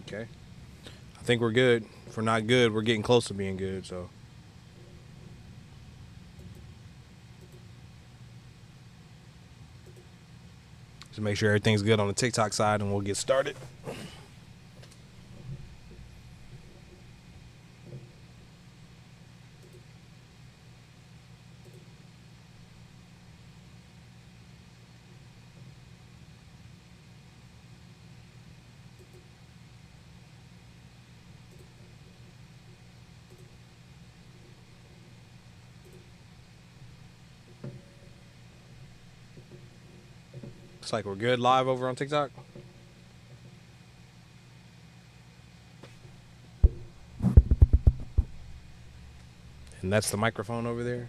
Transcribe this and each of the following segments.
Okay. I think we're good. If we're not good, we're getting close to being good, so. Just make sure everything's good on the TikTok side and we'll get started. Looks like we're good live over on TikTok. And that's the microphone over there.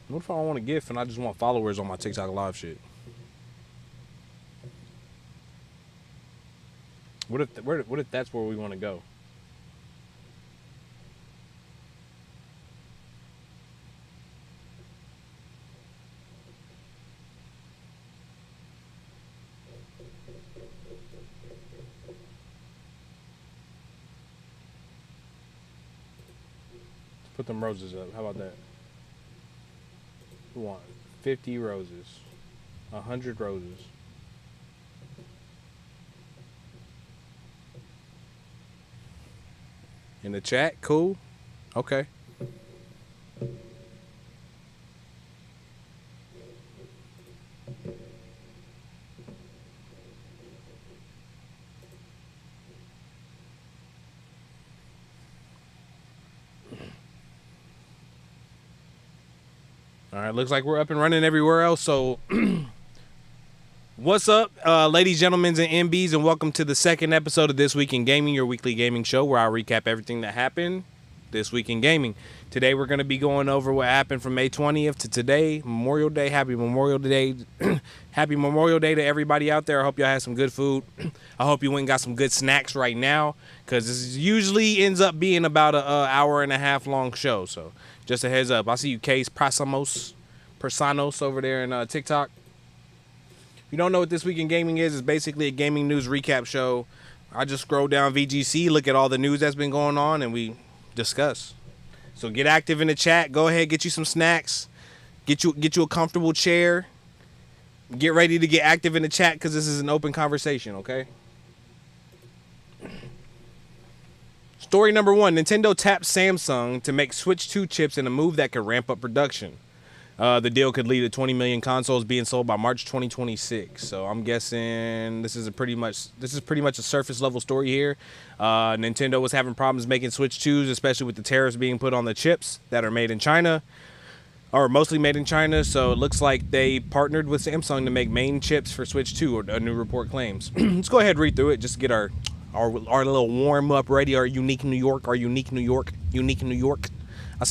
What if I don't want a gift and I just want followers on my TikTok live shit? What if that's where we want to go? Let's put them roses up. How about that? We want 50 roses, 100 roses. In the chat, cool. Okay. All right, looks like we're up and running everywhere else. So, what's up, ladies, gentlemen, and MBs, and welcome to the second episode of This Week in Gaming, your weekly gaming show where I recap everything that happened this week in gaming. Today, we're going to be going over what happened from May 20th to today, Memorial Day. Happy Memorial Day. Happy Memorial Day to everybody out there. I hope y'all had some good food. I hope you went and got some good snacks right now, because this usually ends up being about an hour and a half long show. So, just a heads up. I see you, Case Prasanos over there in TikTok. If you don't know what This Week in Gaming is, it's basically a gaming news recap show. I just scroll down VGC, look at all the news that's been going on, and we discuss. So get active in the chat. Go ahead, get you some snacks. Get you a comfortable chair. Get ready to get active in the chat because this is an open conversation, okay? Story number one, Nintendo taps Samsung to make Switch 2 chips in a move that could ramp up production. The deal could lead to 20 million consoles being sold by March 2026. So I'm guessing this is pretty much a surface level story here. Nintendo was having problems making Switch 2s, especially with the tariffs being put on the chips that are made in China, or mostly made in China. So it looks like they partnered with Samsung to make main chips for Switch 2, or a new report claims. Let's go ahead and read through it just to get our little warm up ready. Our unique New York. I see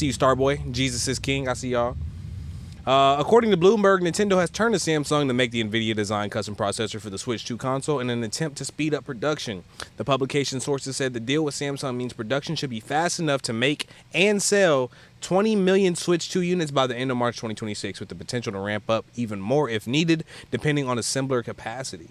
you, Starboy. Jesus is King. I see y'all. According to Bloomberg, Nintendo has turned to Samsung to make the NVIDIA-designed custom processor for the Switch 2 console in an attempt to speed up production. The publication sources said the deal with Samsung means production should be fast enough to make and sell 20 million Switch 2 units by the end of March 2026, with the potential to ramp up even more if needed, depending on assembler capacity.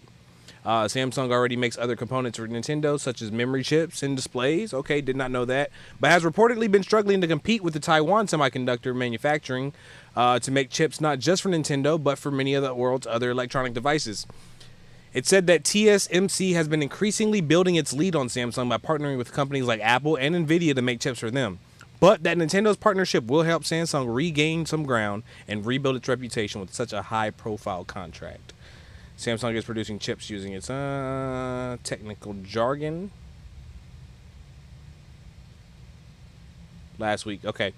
Samsung already makes other components for Nintendo, such as memory chips and displays. Okay, did not know that. But has reportedly been struggling to compete with the Taiwan semiconductor manufacturing to make chips not just for Nintendo, but for many of the world's other electronic devices. It said that TSMC has been increasingly building its lead on Samsung by partnering with companies like Apple and Nvidia to make chips for them. But that Nintendo's partnership will help Samsung regain some ground and rebuild its reputation with such a high-profile contract. Samsung is producing chips using its technical jargon. Last week, okay.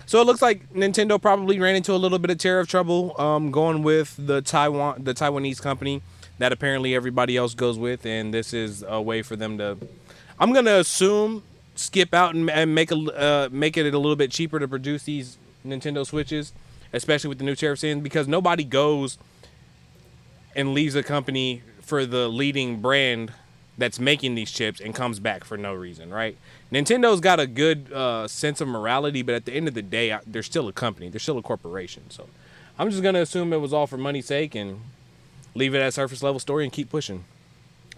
So it looks like Nintendo probably ran into a little bit of tariff trouble going with the Taiwanese company that apparently everybody else goes with, and this is a way for them to, I'm gonna assume, skip out and make it a little bit cheaper to produce these Nintendo Switches, especially with the new tariffs in, because nobody goes and leaves a company for the leading brand that's making these chips and comes back for no reason, right? Nintendo's got a good sense of morality, but at the end of the day, they're still a company. They're still a corporation. So I'm just going to assume it was all for money's sake and leave it at surface level story and keep pushing.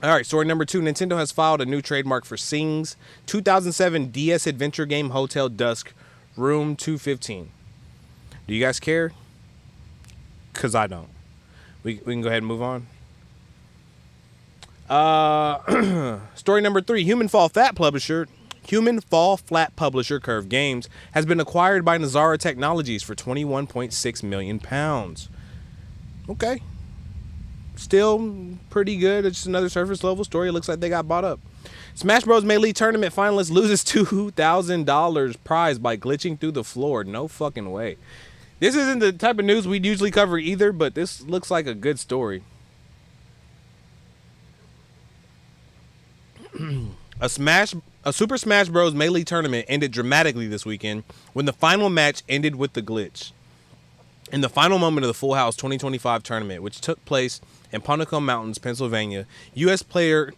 All right, story number 2. Nintendo has filed a new trademark for Sing's 2007 DS adventure game Hotel Dusk Room 215. Do you guys care? Because I don't. We can go ahead and move on. Story number 3. Human Fall Flat publisher Curve Games has been acquired by Nazara Technologies for £21.6 million. Okay. Still pretty good. It's just another surface level story. It looks like they got bought up. Smash Bros. Melee Tournament finalist loses $2,000 prize by glitching through the floor. No fucking way. This isn't the type of news we'd usually cover either, but this looks like a good story. A Super Smash Bros. Melee tournament ended dramatically this weekend when the final match ended with the glitch. In the final moment of the Full House 2025 tournament, which took place in Ponoco Mountains, Pennsylvania, U.S. player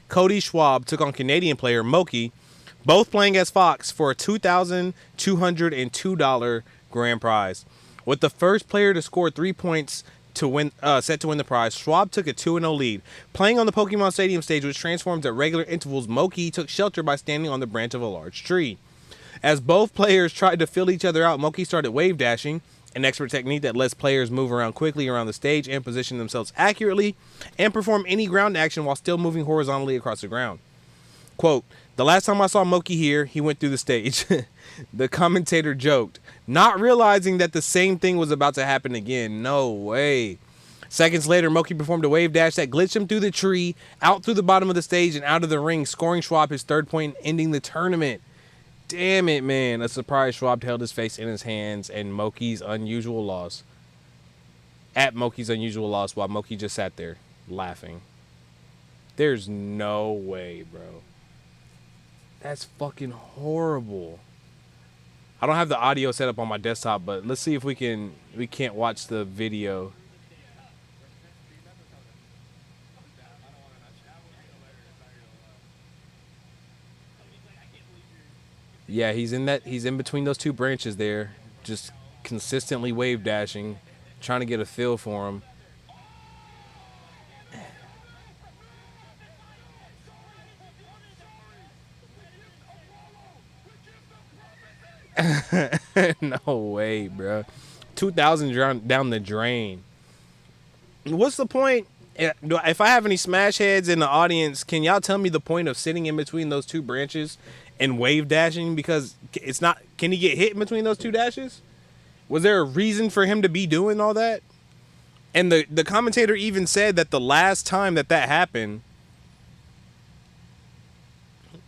Cody Schwab took on Canadian player Moki, both playing as Fox, for a $2,202 grand prize. With the first player to score 3 points to win, set to win the prize, Schwab took a 2-0 lead. Playing on the Pokemon Stadium stage, which transforms at regular intervals, Moki took shelter by standing on the branch of a large tree. As both players tried to fill each other out, Moki started wave dashing, an expert technique that lets players move around quickly around the stage and position themselves accurately and perform any ground action while still moving horizontally across the ground. Quote, "The last time I saw Moki here, he went through the stage." The commentator joked, not realizing that the same thing was about to happen again. No way. Seconds later, Moki performed a wave dash that glitched him through the tree, out through the bottom of the stage, and out of the ring, scoring Schwab his 3rd point, ending the tournament. Damn it, man. A surprised Schwab held his face in his hands and Moki's unusual loss. At Moki's unusual loss while Moki just sat there laughing. There's no way, bro. That's fucking horrible. I don't have the audio set up on my desktop, but let's see if we can't watch the video. Yeah, he's in between those two branches there, just consistently wave dashing, trying to get a feel for him. No way, bro. 2,000 down the drain. What's the point? If I have any smash heads in the audience, can y'all tell me the point of sitting in between those two branches and wave dashing? Because it's not. Can he get hit in between those two dashes? Was there a reason for him to be doing all that? And the commentator even said that the last time that happened,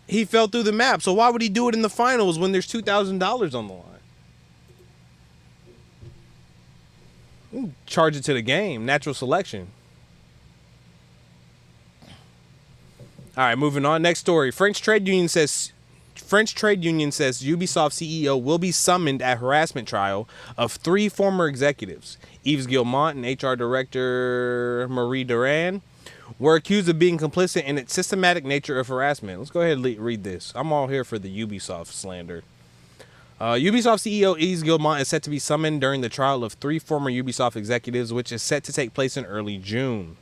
he fell through the map. So why would he do it in the finals when there's $2,000 on the line? Charge it to the game. Natural selection. All right, moving on. Next story. French trade union says Ubisoft CEO will be summoned at harassment trial of 3 former executives. Yves Guillemot and HR director Marie Duran were accused of being complicit in its systematic nature of harassment. Let's go ahead and read this. I'm all here for the Ubisoft slander. Ubisoft CEO Yves Guillemot is set to be summoned during the trial of 3 former Ubisoft executives, which is set to take place in early June.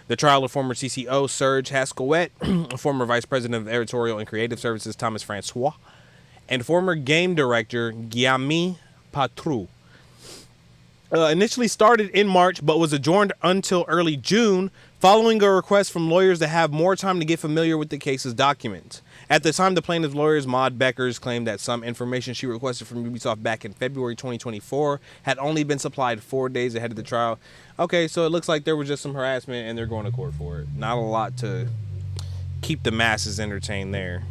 The trial of former CCO Serge Hascoët, former Vice President of Editorial and Creative Services Thomas Francois, and former game director Guillaume Patrou. Initially started in March, but was adjourned until early June, following a request from lawyers to have more time to get familiar with the case's documents. At the time, the plaintiff's lawyers, Maud Beckers, claimed that some information she requested from Ubisoft back in February 2024 had only been supplied 4 days ahead of the trial. Okay, so it looks like there was just some harassment, and they're going to court for it. Not a lot to keep the masses entertained there.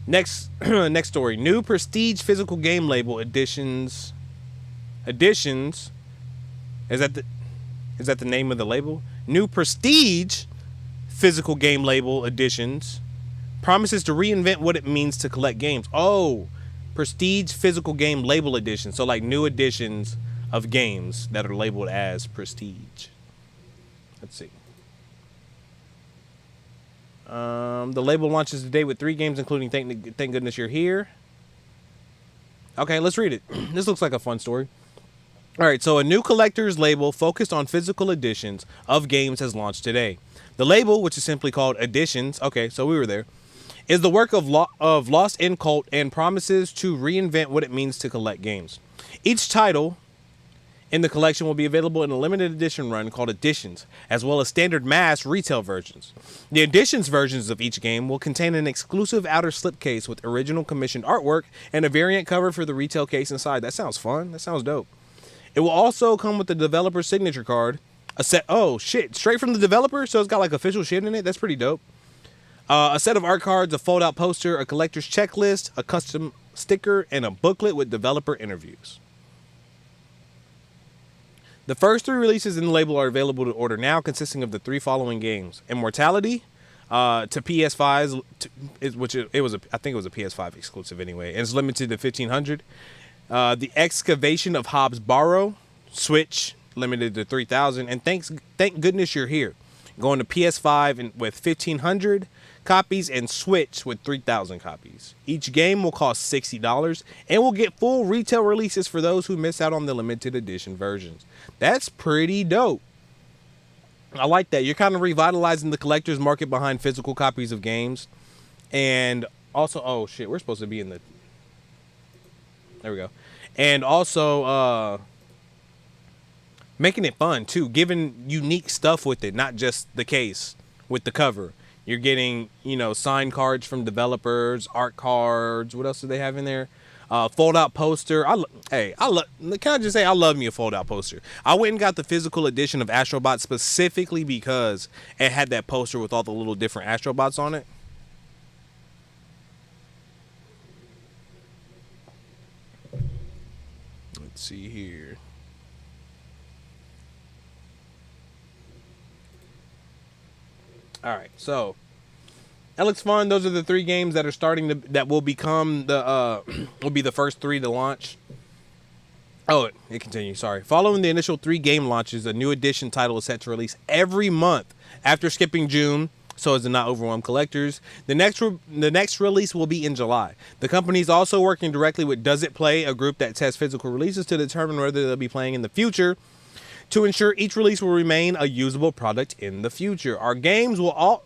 Next story. New prestige physical game label editions. Is that the name of the label? New prestige physical game label editions promises to reinvent what it means to collect games. Oh, prestige physical game label edition. So like new editions of games that are labeled as prestige. Let's see. The label launches today with 3 games, including Thank Goodness You're Here. Okay, let's read it. This looks like a fun story. All right, so a new collector's label focused on physical editions of games has launched today. The label, which is simply called Editions, okay, so we were there, is the work of Lost in Cult and promises to reinvent what it means to collect games. Each title in the collection will be available in a limited edition run called Editions, as well as standard mass retail versions. The Editions versions of each game will contain an exclusive outer slipcase with original commissioned artwork and a variant cover for the retail case inside. That sounds fun. That sounds dope. It will also come with the developer's signature card, a set. Oh shit! Straight from the developer, so it's got like official shit in it. That's pretty dope. A set of art cards, a fold-out poster, a collector's checklist, a custom sticker, and a booklet with developer interviews. The first 3 releases in the label are available to order now, consisting of the 3 following games: Immortality to PS5s, I think it was a PS5 exclusive anyway, and it's limited to 1,500. The Excavation of Hobbs Barrow, Switch, limited to 3,000, and Thank Goodness You're Here, going to PS5 with 1,500 copies and Switch with 3,000 copies. Each game will cost $60 and will get full retail releases for those who miss out on the limited edition versions. That's pretty dope. I like that. You're kind of revitalizing the collector's market behind physical copies of games. And also, oh shit, we're supposed to be in the... There we go. And also, making it fun too, giving unique stuff with it, not just the case with the cover. You're getting, signed cards from developers, art cards. What else do they have in there? Fold-out poster. Can I just say I love me a fold-out poster. I went and got the physical edition of Astrobot specifically because it had that poster with all the little different Astrobots on it. Let's see here. All right, so that looks fun. Those are the 3 games that are that will become will be the first 3 to launch. Oh, it continues. Sorry. Following the initial 3 game launches, a new edition title is set to release every month after skipping June, so as to not overwhelm collectors. The next release will be in July. The company is also working directly with Does It Play, a group that tests physical releases to determine whether they'll be playing in the future, to ensure each release will remain a usable product in the future. Our games will all...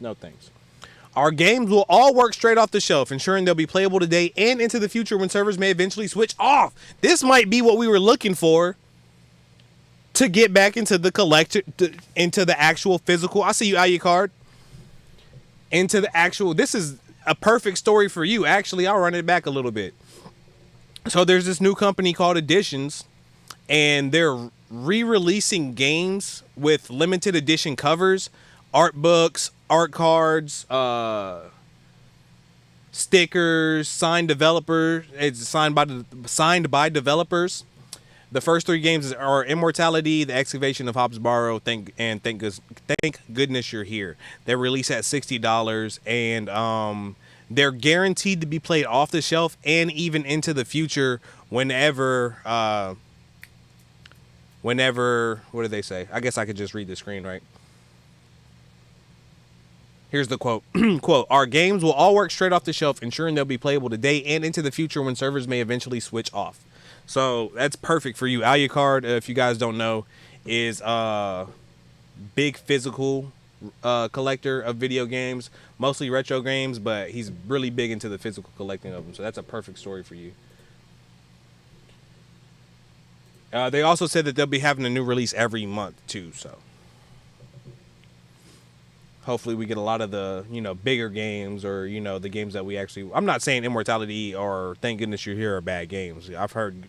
No thanks. Our games will all work straight off the shelf, ensuring they'll be playable today and into the future when servers may eventually switch off. This might be what we were looking for to get back into the collector, into the actual physical. I see you, Ayukard. Into the actual... This is a perfect story for you. Actually, I'll run it back a little bit. So there's this new company called Editions, and they're re-releasing games with limited edition covers, art books, art cards, stickers, signed developers. It's signed by developers. The first 3 games are Immortality, The Excavation of Hobbs Barrow, Thank Goodness You're Here. They're released at $60, and they're guaranteed to be played off the shelf and even into the future whenever, what do they say? I guess I could just read the screen, right? Here's the quote. Quote, our games will all work straight off the shelf, ensuring they'll be playable today and into the future when servers may eventually switch off. So that's perfect for you. Alucard, if you guys don't know, is big physical collector of video games, mostly retro games, but he's really big into the physical collecting of them. So that's a perfect story for you. They also said that they'll be having a new release every month too. So hopefully we get a lot of the, bigger games, or, the games that we actually, I'm not saying Immortality or Thank Goodness You're Here are bad games. I've heard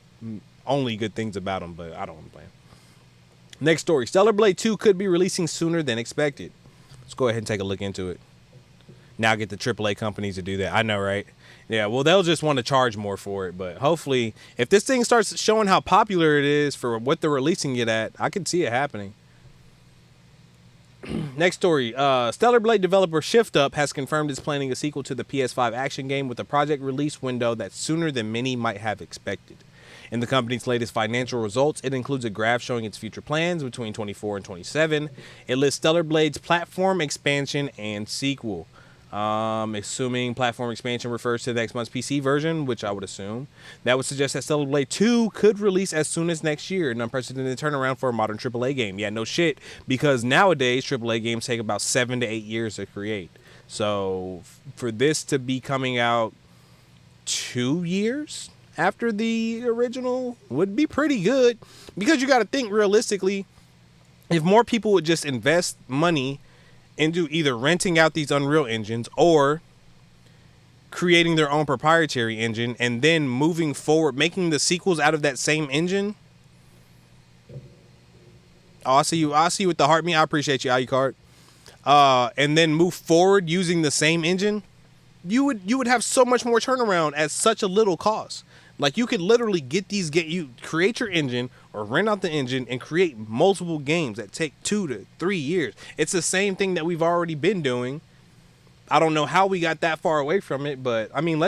only good things about them, but I don't want to play them. Next story, Stellar Blade 2 could be releasing sooner than expected. Let's go ahead and take a look into it. Now get the AAA companies to do that. I know, right? Yeah, well, they'll just want to charge more for it, but hopefully, if this thing starts showing how popular it is for what they're releasing it at, I could see it happening. Next story, Stellar Blade developer Shift Up has confirmed it's planning a sequel to the PS5 action game with a project release window that's sooner than many might have expected. In the company's latest financial results, it includes a graph showing its future plans between 24 and 27. It lists Stellar Blade's platform expansion and sequel. Assuming platform expansion refers to next month's PC version, which I would assume, that would suggest that Stellar Blade 2 could release as soon as next year, an unprecedented turnaround for a modern AAA game. Yeah, no shit, because nowadays AAA games take about 7 to 8 years to create. So for this to be coming out 2 years after the original would be pretty good, because you got to think realistically, if more people would just invest money into either renting out these Unreal engines or creating their own proprietary engine and then moving forward, making the sequels out of that same engine. Oh, I see you with the heart. I appreciate you, Alucard. And then move forward using the same engine. You would have so much more turnaround at such a little cost. Like, you could literally you create your engine or rent out the engine and create multiple games that take 2 to 3 years. It's the same thing that we've already been doing. I don't know how we got that far away from it, but I mean,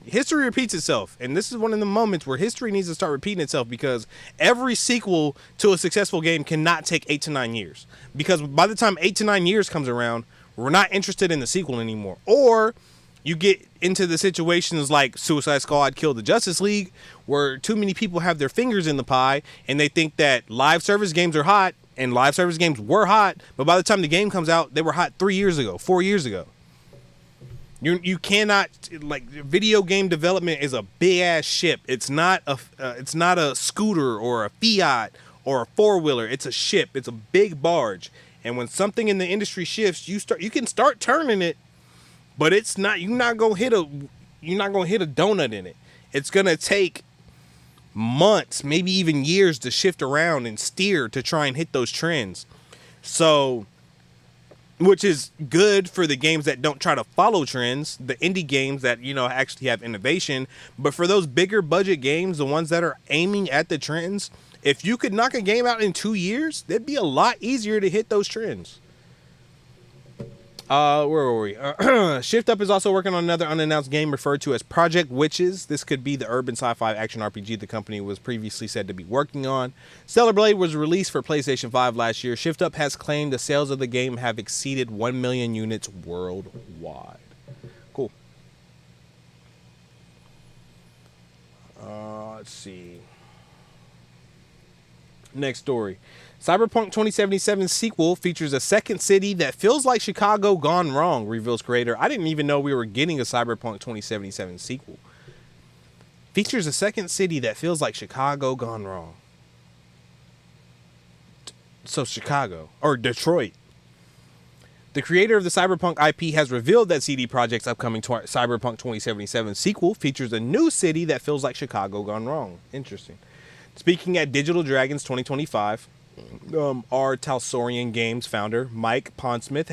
history repeats itself. And this is one of the moments where history needs to start repeating itself, because every sequel to a successful game cannot take 8 to 9 years. Because by the time 8 to 9 years comes around, we're not interested in the sequel anymore. Or you get into the situations like Suicide Squad Kill the Justice League, where too many people have their fingers in the pie and they think that live service games are hot, and live service games were hot, but by the time the game comes out, they were hot 3 years ago, 4 years ago. You cannot, like, video game development is a big ass ship. It's not a scooter or a Fiat or a four-wheeler. It's a ship. It's a big barge. And when something in the industry shifts, you can start turning it, but you're not gonna hit a donut in it. It's gonna take months, maybe even years, to shift around and steer to try and hit those trends. So, which is good for the games that don't try to follow trends, the indie games that, actually have innovation. But for those bigger budget games, the ones that are aiming at the trends, if you could knock a game out in 2 years, it'd be a lot easier to hit those trends. Where were we? Shift Up is also working on another unannounced game referred to as Project Witches. This could be the urban sci-fi action RPG the company was previously said to be working on. Stellar Blade was released for PlayStation 5 last year. Shift Up has claimed the sales of the game have exceeded 1 million units worldwide. Cool. Let's see. Next story. Cyberpunk 2077 sequel features a second city that feels like Chicago gone wrong, reveals creator. I didn't even know we were getting a Cyberpunk 2077 sequel. Features a second city that feels like Chicago gone wrong. So Chicago, or Detroit. The creator of the Cyberpunk IP has revealed that CD Projekt's upcoming Cyberpunk 2077 sequel features a new city that feels like Chicago gone wrong. Interesting. Speaking at Digital Dragons 2025, our Talsorian Games founder, Mike Pondsmith,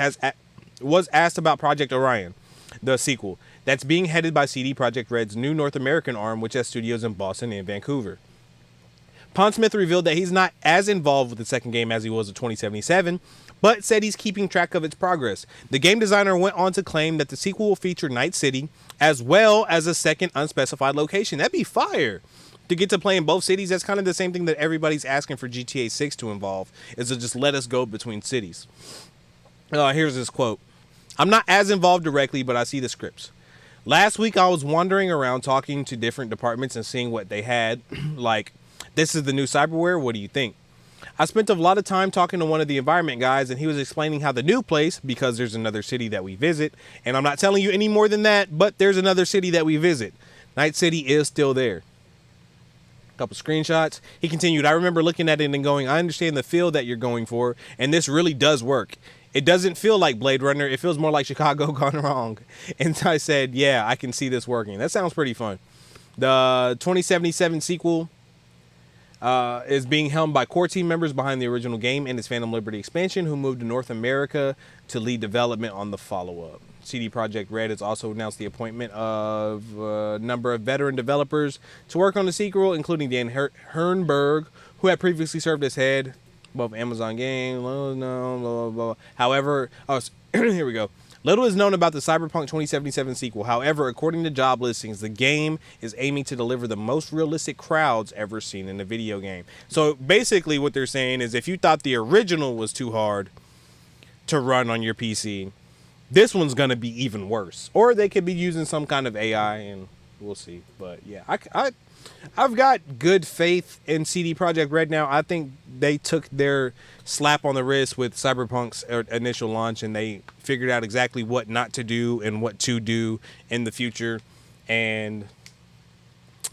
was asked about Project Orion, the sequel, that's being headed by CD Projekt Red's new North American arm, which has studios in Boston and Vancouver. Pondsmith revealed that he's not as involved with the second game as he was with 2077, but said he's keeping track of its progress. The game designer went on to claim that the sequel will feature Night City, as well as a second unspecified location. That'd be fire. To get to play in both cities, that's kind of the same thing that everybody's asking for GTA 6 to involve, is to just let us go between cities. Here's this quote. I'm not as involved directly, but I see the scripts. Last week I was wandering around talking to different departments and seeing what they had. Like, this is the new cyberware. What do you think? I spent a lot of time talking to one of the environment guys, and he was explaining how the new place, because there's another city that we visit, and I'm not telling you any more than that, but there's another city that we visit. Night City is still there. Couple screenshots. He continued, I remember looking at it and going, I understand the feel that you're going for, and this really does work. It doesn't feel like Blade Runner. It feels more like Chicago gone wrong. And I said, yeah, I can see this working. That sounds pretty fun. The 2077 sequel is being helmed by core team members behind the original game and its Phantom Liberty expansion, who moved to North America to lead development on the follow-up. CD Projekt Red has also announced the appointment of a number of veteran developers to work on the sequel, including Dan Hernberg, who had previously served as head of Amazon Games. Blah, blah, blah, blah. However, here we go. Little is known about the Cyberpunk 2077 sequel. However, according to job listings, the game is aiming to deliver the most realistic crowds ever seen in a video game. So basically what they're saying is if you thought the original was too hard to run on your PC, this one's going to be even worse. Or they could be using some kind of AI, and we'll see. But yeah, I've got good faith in CD Projekt Red now. I think they took their slap on the wrist with Cyberpunk's initial launch, and they figured out exactly what not to do and what to do in the future. And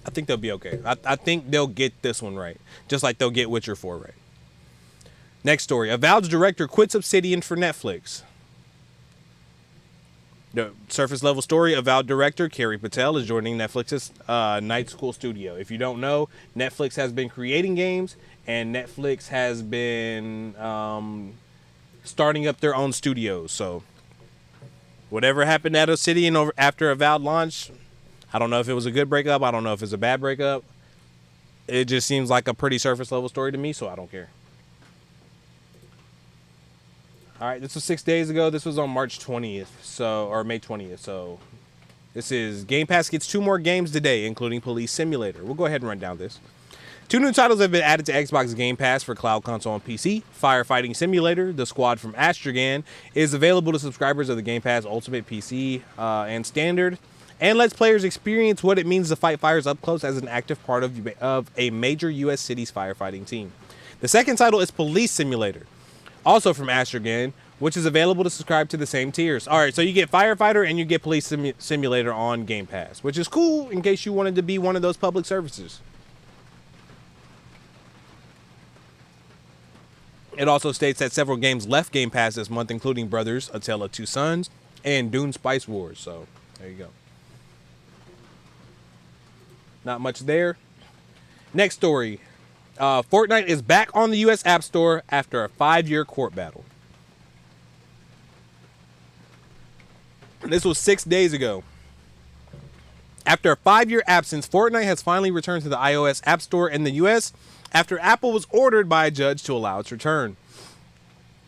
I think they'll be okay. I think they'll get this one right, just like they'll get Witcher 4 right. Next story. Avowed's director quits Obsidian for Netflix. The surface level story, Avowed director Kerry Patel is joining Netflix's Night School studio. If you don't know, Netflix has been creating games, and Netflix has been starting up their own studios. So whatever happened at Obsidian after Avowed launch, I don't know if it was a good breakup. I don't know if it's a bad breakup. It just seems like a pretty surface level story to me, so I don't care. All right, this was 6 days ago. This was on March 20th, or May 20th. So this is Game Pass gets 2 more games today, including Police Simulator. We'll go ahead and run down this. 2 new titles have been added to Xbox Game Pass for cloud console and PC. Firefighting Simulator, The Squad from Astragan, is available to subscribers of the Game Pass Ultimate PC and Standard, and lets players experience what it means to fight fires up close as an active part of a major U.S. city's firefighting team. The second title is Police Simulator, also from Astragan, which is available to subscribe to the same tiers. All right, so you get Firefighter and you get Police Simulator on Game Pass, which is cool in case you wanted to be one of those public services. It also states that several games left Game Pass this month, including Brothers, A Tale of Two Sons, and Dune Spice Wars. So there you go. Not much there. Next story. Fortnite is back on the U.S. App Store after a 5-year court battle. This was 6 days ago. After a 5-year absence, Fortnite has finally returned to the iOS App Store in the U.S. after Apple was ordered by a judge to allow its return.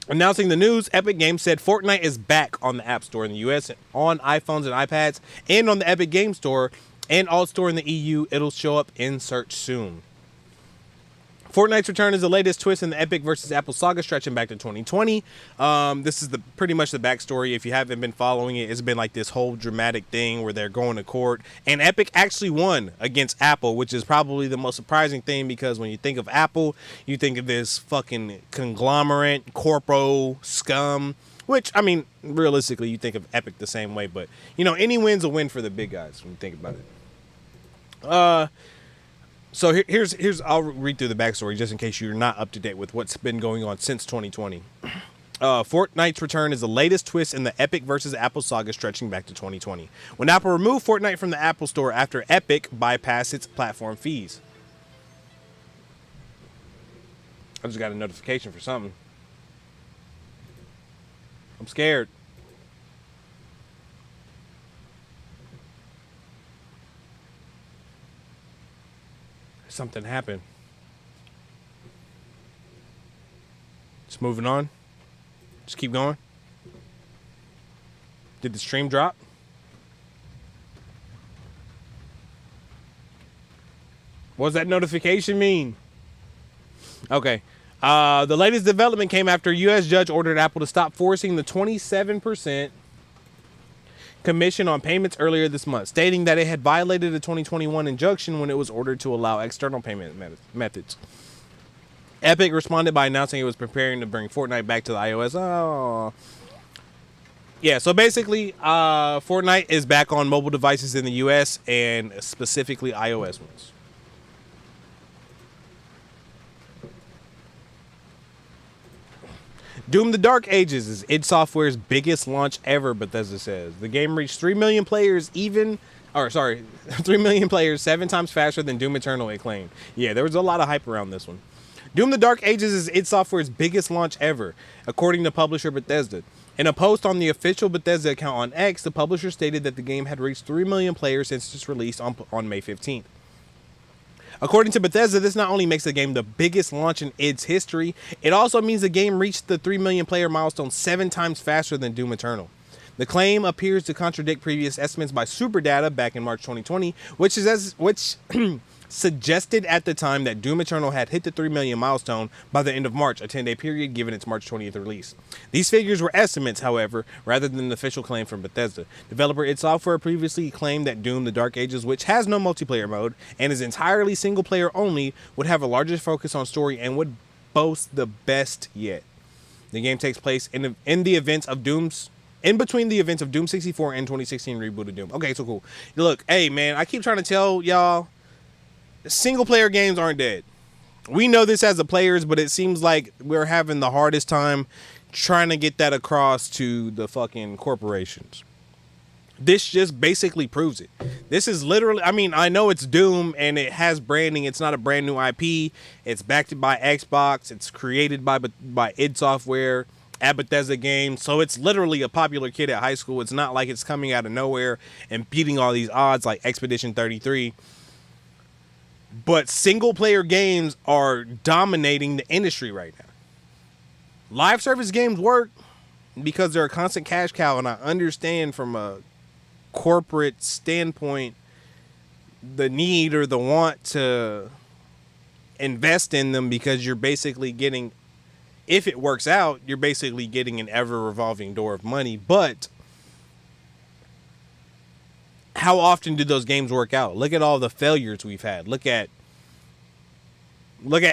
Announcing the news, Epic Games said Fortnite is back on the App Store in the U.S., on iPhones and iPads, and on the Epic Games Store and Alt Store in the EU. It'll show up in search soon. Fortnite's return is the latest twist in the Epic versus Apple saga stretching back to 2020. This is pretty much the backstory. If you haven't been following it, it's been like this whole dramatic thing where they're going to court. And Epic actually won against Apple, which is probably the most surprising thing, because when you think of Apple, you think of this fucking conglomerate, corpo, scum. Which, I mean, realistically, you think of Epic the same way. But, you know, any win's a win for the big guys when you think about it. So here's I'll read through the backstory just in case you're not up to date with what's been going on since 2020. Fortnite's return is the latest twist in the Epic versus Apple saga stretching back to 2020, when Apple removed Fortnite from the Apple Store after Epic bypassed its platform fees. I just got a notification for something. I'm scared. Something happened. Just moving on. Just keep going. Did the stream drop? What does that notification mean? Okay. The latest development came after a U.S. judge ordered Apple to stop forcing the 27% Commission on payments earlier this month, stating that it had violated a 2021 injunction when it was ordered to allow external payment methods. Epic responded by announcing it was preparing to bring Fortnite back to the iOS. Oh. Yeah, so basically, Fortnite is back on mobile devices in the US and specifically iOS ones. Doom: The Dark Ages is id Software's biggest launch ever, Bethesda says. The game reached 3 million players 3 million players 7 times faster than Doom Eternal, it claimed. Yeah, there was a lot of hype around this one. Doom: The Dark Ages is id Software's biggest launch ever, according to publisher Bethesda. In a post on the official Bethesda account on X, the publisher stated that the game had reached 3 million players since its release on May 15th. According to Bethesda, this not only makes the game the biggest launch in id's history, it also means the game reached the 3 million player milestone 7 times faster than Doom Eternal. The claim appears to contradict previous estimates by Superdata back in March 2020, which suggested at the time that Doom Eternal had hit the 3 million milestone by the end of March, a 10-day period given its March 20th release. These figures were estimates, however, rather than an official claim from Bethesda. Developer id Software previously claimed that Doom: The Dark Ages, which has no multiplayer mode and is entirely single-player only, would have a larger focus on story and would boast the best yet. The game takes place in between the events of Doom 64 and 2016 reboot of Doom. Okay, so cool. Look, hey man, I keep trying to tell y'all, single player games aren't dead. We know this as the players, but it seems like we're having the hardest time trying to get that across to the fucking corporations. This just basically proves it. This is literally, I mean, I know it's Doom and it has branding. It's not a brand new IP. It's backed by Xbox. It's created by id Software at Bethesda Games. So it's literally a popular kid at high school. It's not like it's coming out of nowhere and beating all these odds like Expedition 33. But single-player games are dominating the industry right now. Live service games work because they're a constant cash cow, and I understand from a corporate standpoint the need or the want to invest in them because you're basically getting, if it works out, you're basically getting an ever-revolving door of money. But how often do those games work out? Look at all the failures we've had. Look at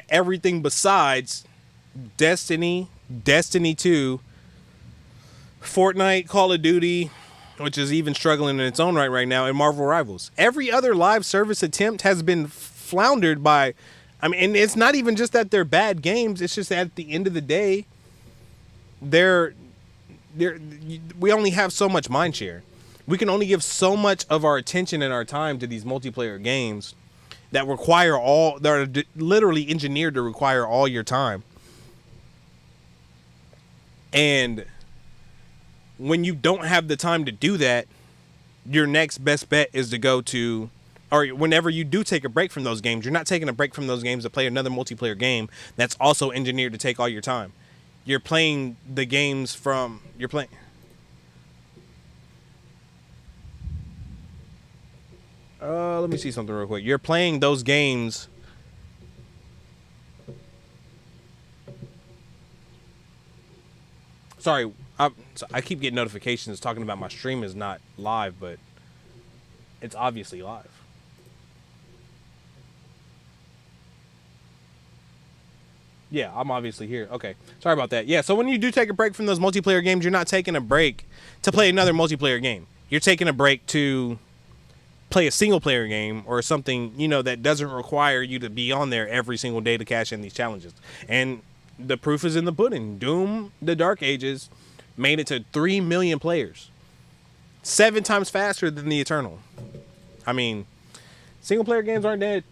everything besides Destiny, Destiny 2, Fortnite, Call of Duty, which is even struggling in its own right now, and Marvel Rivals. Every other live service attempt has been floundered by, I mean, and it's not even just that they're bad games. It's just that at the end of the day, we only have so much mind share. We can only give so much of our attention and our time to these multiplayer games that are literally engineered to require all your time. And when you don't have the time to do that, your next best bet is to go to, or whenever you do take a break from those games, you're not taking a break from those games to play another multiplayer game that's also engineered to take all your time. You're playing the games let me see something real quick. You're playing those games. Sorry, I keep getting notifications talking about my stream is not live, but it's obviously live. Yeah, I'm obviously here. Okay, sorry about that. Yeah, so when you do take a break from those multiplayer games, you're not taking a break to play another multiplayer game. You're taking a break to play a single player game or something, that doesn't require you to be on there every single day to cash in these challenges. And the proof is in the pudding. Doom: The Dark Ages made it to 3 million players. 7 times faster than the Eternal. I mean, single player games aren't dead.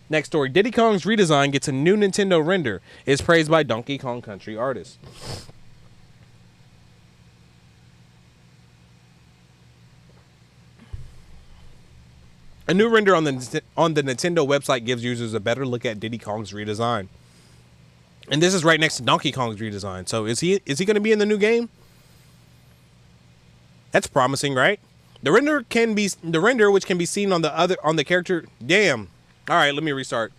Next story. Diddy Kong's redesign gets a new Nintendo render. Is praised by Donkey Kong Country artists. A new render on the Nintendo website gives users a better look at Diddy Kong's redesign. And this is right next to Donkey Kong's redesign. So is he going to be in the new game? That's promising, right? The render which can be seen on the character. Damn. All right, let me restart.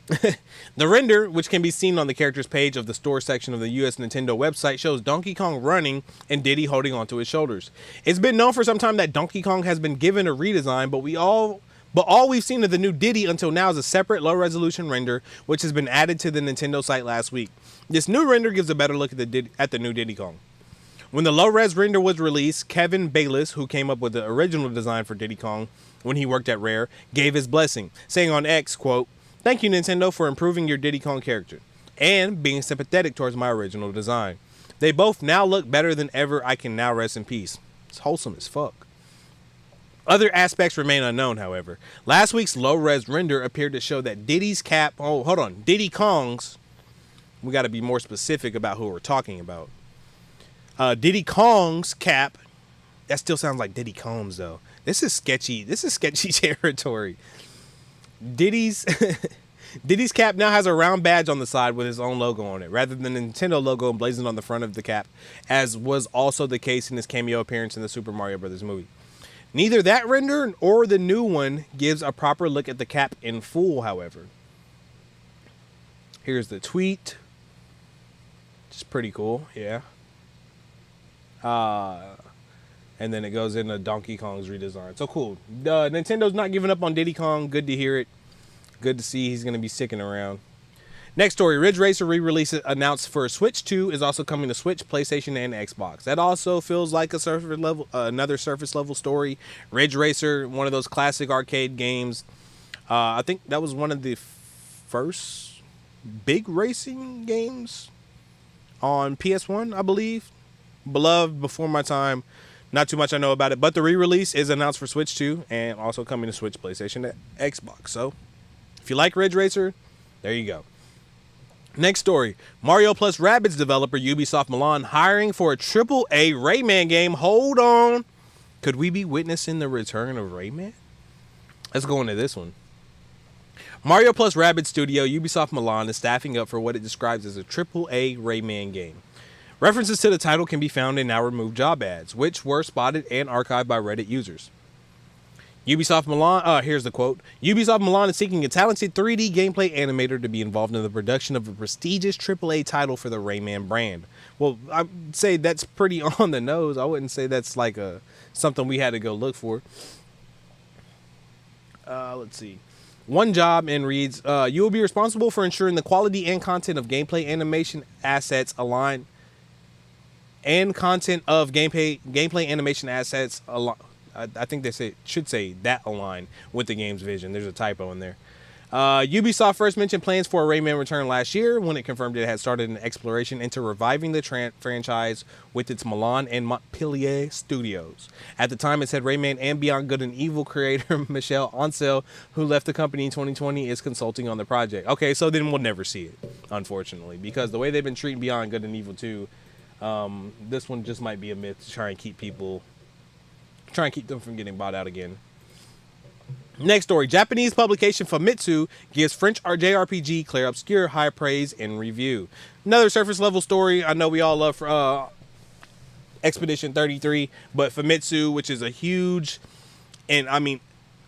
The render, which can be seen on the characters page of the store section of the US Nintendo website, shows Donkey Kong running and Diddy holding onto his shoulders. It's been known for some time that Donkey Kong has been given a redesign, but all we've seen of the new Diddy until now is a separate low-resolution render, which has been added to the Nintendo site last week. This new render gives a better look at the new Diddy Kong. When the low-res render was released, Kevin Bayless, who came up with the original design for Diddy Kong when he worked at Rare, gave his blessing, saying on X, quote, "Thank you, Nintendo, for improving your Diddy Kong character and being sympathetic towards my original design. They both now look better than ever. I can now rest in peace." It's wholesome as fuck. Other aspects remain unknown, however. Last week's low-res render appeared to show that Diddy Kong's, we got to be more specific about who we're talking about. Diddy Kong's cap, that still sounds like Diddy Combs though. This is sketchy territory. Diddy's cap now has a round badge on the side with his own logo on it, rather than the Nintendo logo emblazoned on the front of the cap, as was also the case in his cameo appearance in the Super Mario Bros. Movie. Neither that render or the new one gives a proper look at the cap in full, however. Here's the tweet. It's pretty cool, yeah. And then it goes into Donkey Kong's redesign. So cool. Nintendo's not giving up on Diddy Kong. Good to hear it. Good to see he's going to be sticking around. Next story, Ridge Racer re-release announced for Switch 2 is also coming to Switch, PlayStation, and Xbox. That also feels like another surface level story. Ridge Racer, one of those classic arcade games. I think that was one of the first big racing games on PS1, I believe. Beloved before my time. Not too much I know about it, but the re-release is announced for Switch 2 and also coming to Switch, PlayStation, and Xbox. So if you like Ridge Racer, there you go. Next story, Mario plus Rabbids developer Ubisoft Milan hiring for a AAA Rayman game. Hold on. Could we be witnessing the return of Rayman? Let's go into this one. Mario plus Rabbids studio Ubisoft Milan is staffing up for what it describes as a AAA Rayman game. References to the title can be found in now removed job ads, which were spotted and archived by Reddit users. Ubisoft Milan, here's the quote. Ubisoft Milan is seeking a talented 3D gameplay animator to be involved in the production of a prestigious AAA title for the Rayman brand. Well, I'd say that's pretty on the nose. I wouldn't say that's like something we had to go look for. Let's see. One job and reads, you will be responsible for ensuring the quality and content of gameplay animation assets align and content of gameplay animation assets align. I think they should say that align with the game's vision. There's a typo in there. Ubisoft first mentioned plans for a Rayman return last year when it confirmed it had started an exploration into reviving the franchise with its Milan and Montpellier studios. At the time, it said Rayman and Beyond Good and Evil creator Michel Ancel, who left the company in 2020, is consulting on the project. Okay, so then we'll never see it, unfortunately, because the way they've been treating Beyond Good and Evil 2, this one just might be a myth to try and keep them from getting bought out again. Next story, Japanese publication Famitsu gives French JRPG Clair Obscur high praise and review. Another surface level story. I know we all love Expedition 33, but Famitsu, which is a huge, and I mean,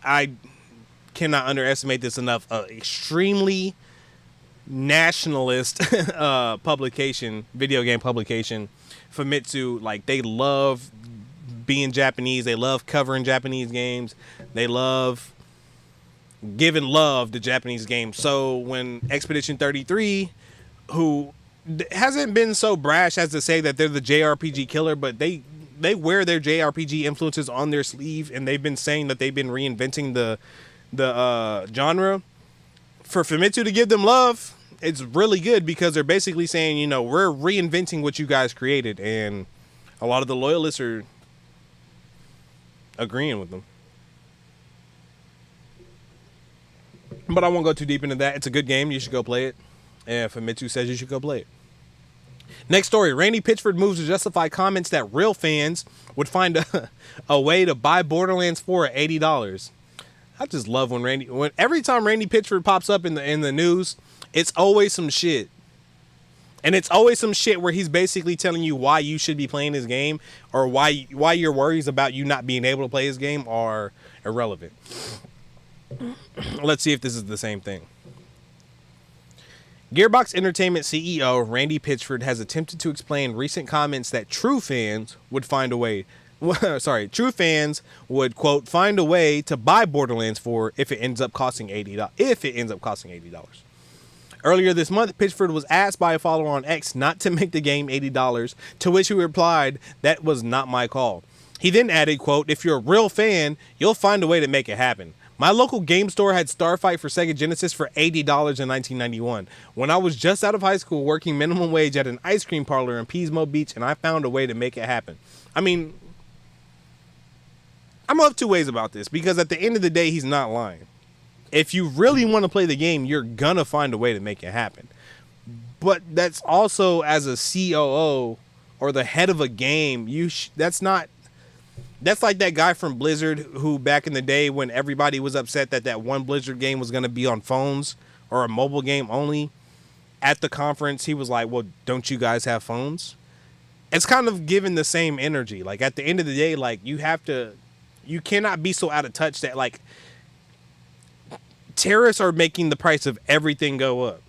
I cannot underestimate this enough, extremely nationalist publication, video game publication. Famitsu, like, they love being Japanese. They love covering Japanese games. They love giving love to Japanese games. So when Expedition 33, who hasn't been so brash as to say that they're the JRPG killer, but they wear their JRPG influences on their sleeve, and they've been saying that they've been reinventing the genre. For Famitsu to give them love, it's really good, because they're basically saying, you know, we're reinventing what you guys created, and a lot of the loyalists are agreeing with them. But I won't go too deep into that. It's a good game. You should go play it. And Famitsu says you should go play it. Next story. Randy Pitchford moves to justify comments that real fans would find a way to buy Borderlands 4 at $80. I just love when every time Randy Pitchford pops up in the news, it's always some shit. And it's always some shit where he's basically telling you why you should be playing his game, or why your worries about you not being able to play his game are irrelevant. Let's see if this is the same thing. Gearbox Entertainment CEO Randy Pitchford has attempted to explain recent comments that true fans would find a way. True fans would, quote, find a way to buy Borderlands 4 if it ends up costing $80. If it ends up costing $80. Earlier this month, Pitchford was asked by a follower on X not to make the game $80, to which he replied, "That was not my call." He then added, quote, "If you're a real fan, you'll find a way to make it happen. My local game store had Starfight for Sega Genesis for $80 in 1991. When I was just out of high school working minimum wage at an ice cream parlor in Pismo Beach, and I found a way to make it happen." I mean, I'm of two ways about this, because at the end of the day, he's not lying. If you really want to play the game, you're gonna find a way to make it happen. But that's also, as a COO or the head of a game, that's like that guy from Blizzard who back in the day when everybody was upset that one Blizzard game was going to be on phones or a mobile game only, at the conference he was like, "Well, don't you guys have phones?" It's kind of given the same energy. Like, at the end of the day, like, you cannot be so out of touch that, like, tariffs are making the price of everything go up.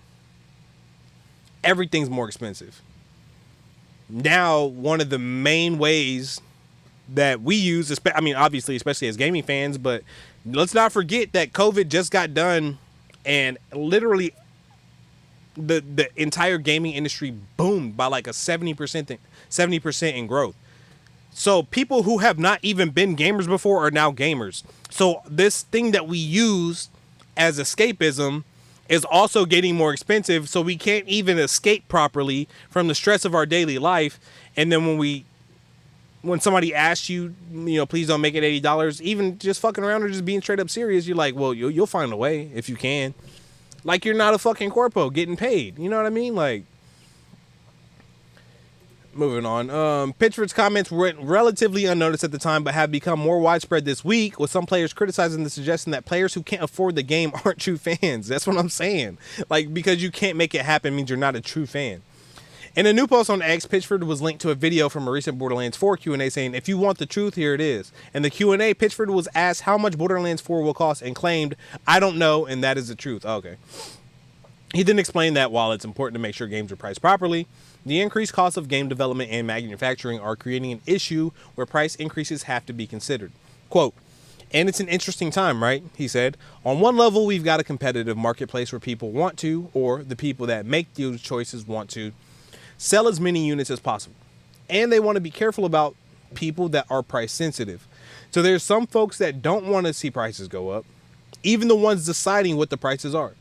Everything's more expensive. Now, one of the main ways that we use, I mean, obviously, especially as gaming fans, but let's not forget that COVID just got done, and literally the entire gaming industry boomed by like a 70% in growth. So people who have not even been gamers before are now gamers. So this thing that we use as escapism is also getting more expensive, so we can't even escape properly from the stress of our daily life. And then when somebody asks you, please don't make it $80, even just fucking around or just being straight up serious, you're like, well, you'll find a way if you can. Like, you're not a fucking corpo getting paid. You know what I mean? Like, moving on. Pitchford's comments went relatively unnoticed at the time, but have become more widespread this week, with some players criticizing the suggestion that players who can't afford the game aren't true fans. That's what I'm saying. Like, because you can't make it happen means you're not a true fan. In a new post on X, Pitchford was linked to a video from a recent Borderlands 4 Q&A saying, "If you want the truth, here it is." In the Q&A, Pitchford was asked how much Borderlands 4 will cost and claimed, "I don't know, and that is the truth." Okay. He then explained that while it's important to make sure games are priced properly, the increased costs of game development and manufacturing are creating an issue where price increases have to be considered. Quote, "And it's an interesting time, right?" he said. "On one level, we've got a competitive marketplace where people want to, or the people that make those choices want to, sell as many units as possible. And they want to be careful about people that are price sensitive. So there's some folks that don't want to see prices go up, even the ones deciding what the prices are."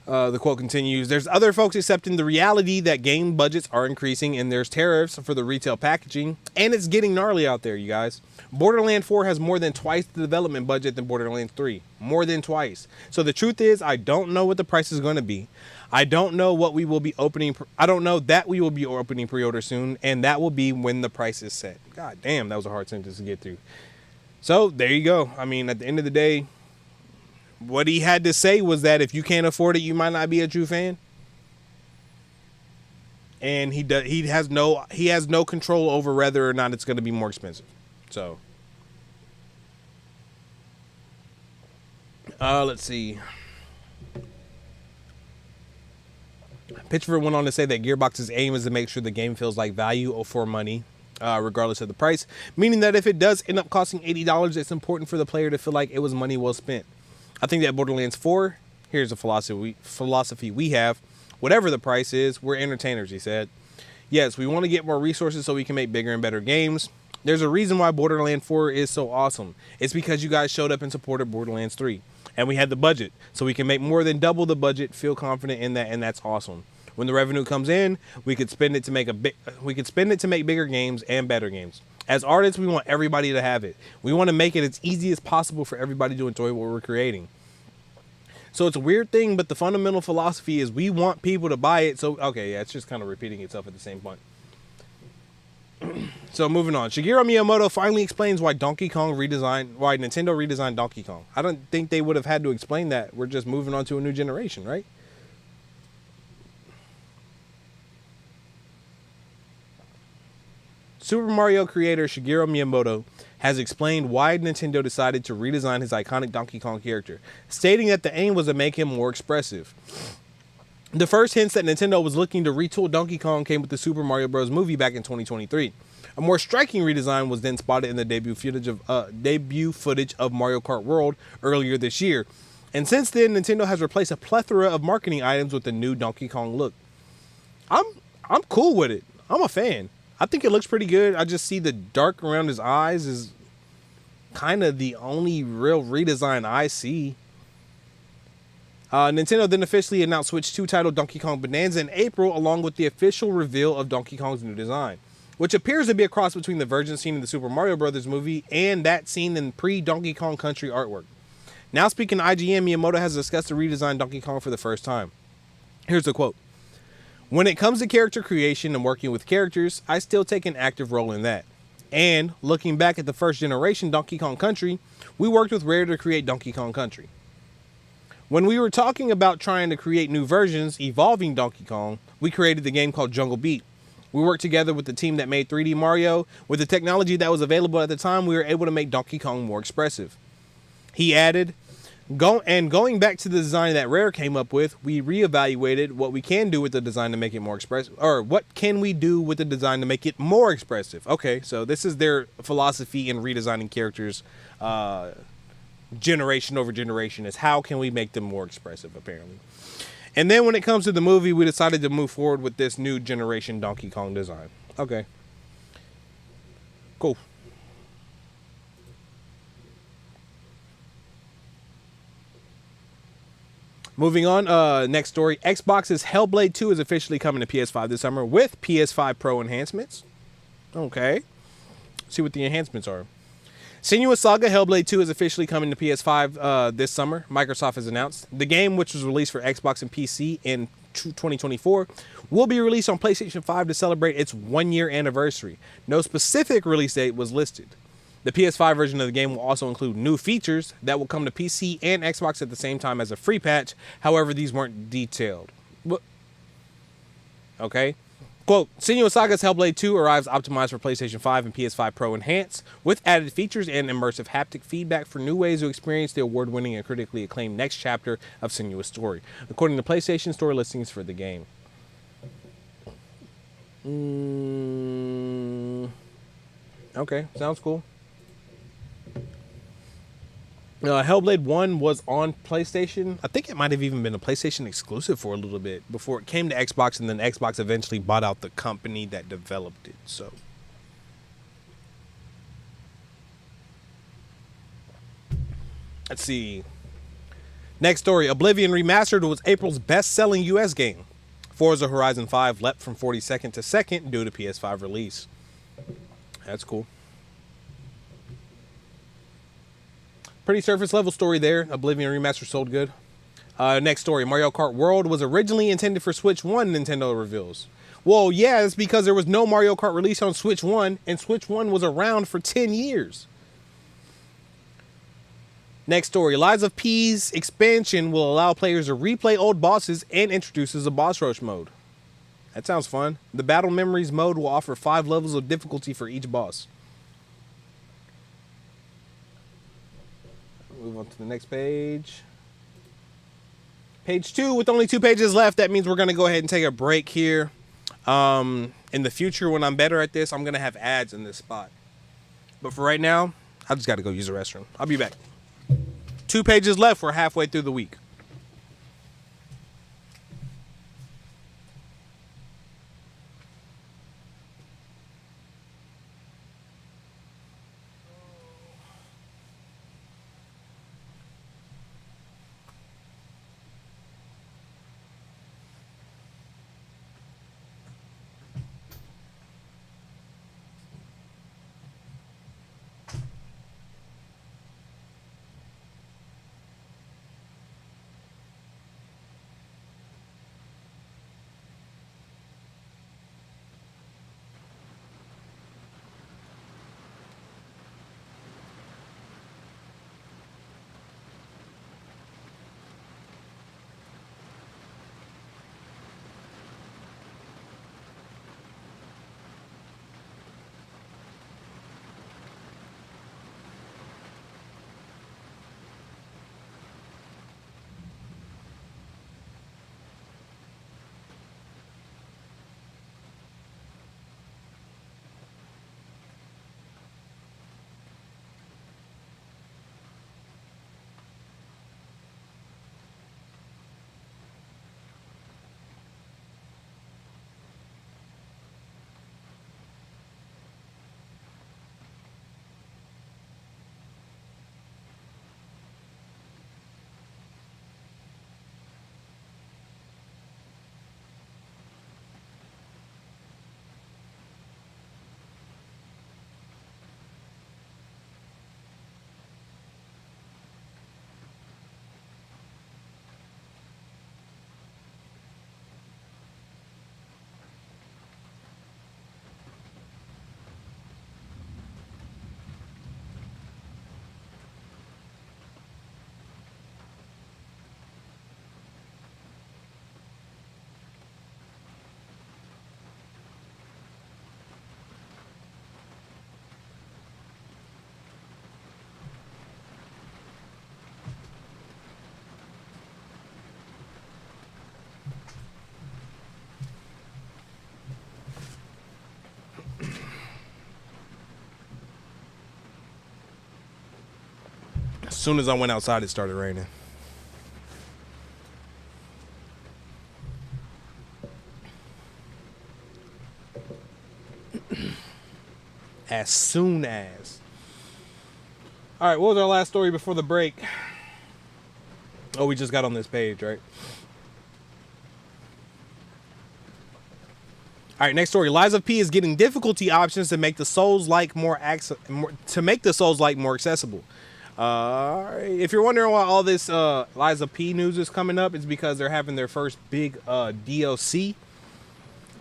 The quote continues, "There's other folks accepting the reality that game budgets are increasing, and there's tariffs for the retail packaging, and it's getting gnarly out there, you guys. Borderlands 4 has more than twice the development budget than Borderlands 3. More than twice. So the truth is, I don't know what the price is going to be. I don't know what we will be opening. I don't know that we will be opening pre-order soon, and that will be when the price is set." God damn, that was a hard sentence to get through. So there you go. I mean, at the end of the day, what he had to say was that if you can't afford it, you might not be a true fan. And he has no control over whether or not it's going to be more expensive. So let's see. Pitchford went on to say that Gearbox's aim is to make sure the game feels like value for money, regardless of the price, meaning that if it does end up costing $80, it's important for the player to feel like it was money well spent. "I think that Borderlands 4, here's a philosophy we have. Whatever the price is, we're entertainers," he said. "Yes, we want to get more resources so we can make bigger and better games. There's a reason why Borderlands 4 is so awesome. It's because you guys showed up and supported Borderlands 3. And we had the budget, so we can make more than double the budget, feel confident in that, and that's awesome. When the revenue comes in, we could spend it to make bigger games and better games. As artists, we want everybody to have it. We want to make it as easy as possible for everybody to enjoy what we're creating. So it's a weird thing, but the fundamental philosophy is we want people to buy it." So, okay, yeah, it's just kind of repeating itself at the same point. So moving on. Shigeru Miyamoto finally explains why Nintendo redesigned Donkey Kong. I don't think they would have had to explain that. We're just moving on to a new generation, right? Super Mario creator Shigeru Miyamoto has explained why Nintendo decided to redesign his iconic Donkey Kong character, stating that the aim was to make him more expressive. The first hints that Nintendo was looking to retool Donkey Kong came with the Super Mario Bros. Movie back in 2023. A more striking redesign was then spotted in the debut footage of Mario Kart World earlier this year. And since then, Nintendo has replaced a plethora of marketing items with the new Donkey Kong look. I'm cool with it. I'm a fan. I think it looks pretty good. I just see the dark around his eyes is kind of the only real redesign I see. Nintendo then officially announced Switch 2 title Donkey Kong Bonanza in April, along with the official reveal of Donkey Kong's new design, which appears to be a cross between the Virgin scene in the Super Mario Bros. Movie and that scene in pre-Donkey Kong Country artwork. Now speaking to IGN, Miyamoto has discussed the redesigned Donkey Kong for the first time. Here's the quote. "When it comes to character creation and working with characters, I still take an active role in that. And, looking back at the first generation Donkey Kong Country, we worked with Rare to create Donkey Kong Country. When we were talking about trying to create new versions, evolving Donkey Kong, we created the game called Jungle Beat. We worked together with the team that made 3D Mario. With the technology that was available at the time, we were able to make Donkey Kong more expressive." He added, going back to the design that Rare came up with, we reevaluated what we can do with the design to make it more expressive, or what can we do with the design to make it more expressive. Okay, so this is their philosophy in redesigning characters, generation over generation, is how can we make them more expressive, apparently. And then when it comes to the movie, we decided to move forward with this new generation Donkey Kong design. Okay. Cool. Moving on, next story. Xbox's Hellblade 2 is officially coming to PS5 this summer with PS5 Pro enhancements. Okay. See what the enhancements are. Senua's Saga Hellblade 2 is officially coming to PS5 this summer, Microsoft has announced. The game, which was released for Xbox and PC in 2024, will be released on PlayStation 5 to celebrate its 1-year anniversary. No specific release date was listed. The PS5 version of the game will also include new features that will come to PC and Xbox at the same time as a free patch. However, these weren't detailed. Okay. Quote, Senua's Saga's Hellblade 2 arrives optimized for PlayStation 5 and PS5 Pro Enhanced, with added features and immersive haptic feedback for new ways to experience the award-winning and critically acclaimed next chapter of Senua's story, according to PlayStation Store listings for the game. Okay, sounds cool. Hellblade 1 was on PlayStation. I think it might have even been a PlayStation exclusive for a little bit before it came to Xbox, and then Xbox eventually bought out the company that developed it. So, let's see. Next story. Oblivion Remastered was April's best-selling US game. Forza Horizon 5 leapt from 42nd to 2nd due to PS5 release. That's cool. Pretty surface level story there. Oblivion Remastered sold good. Next story. Mario Kart World was originally intended for Switch 1, Nintendo reveals. Well, yeah, it's because there was no Mario Kart release on Switch 1, and Switch 1 was around for 10 years. Next story. Lies of P's expansion will allow players to replay old bosses and introduces a boss rush mode. That sounds fun. The Battle Memories mode will offer 5 levels of difficulty for each boss. Move on to the next page. Page 2, with only 2 pages left, that means we're going to go ahead and take a break here. In the future, when I'm better at this, I'm going to have ads in this spot. But for right now, I just got to go use the restroom. I'll be back. 2 pages left. We're halfway through the week. soon as I went outside, it started raining. As soon as. All right, what was our last story before the break? Oh, we just got on this page, right? All right, next story. Liza P is getting difficulty options to make the Souls-like more accessible. If you're wondering why all this Liza P news is coming up, it's because they're having their first big DLC.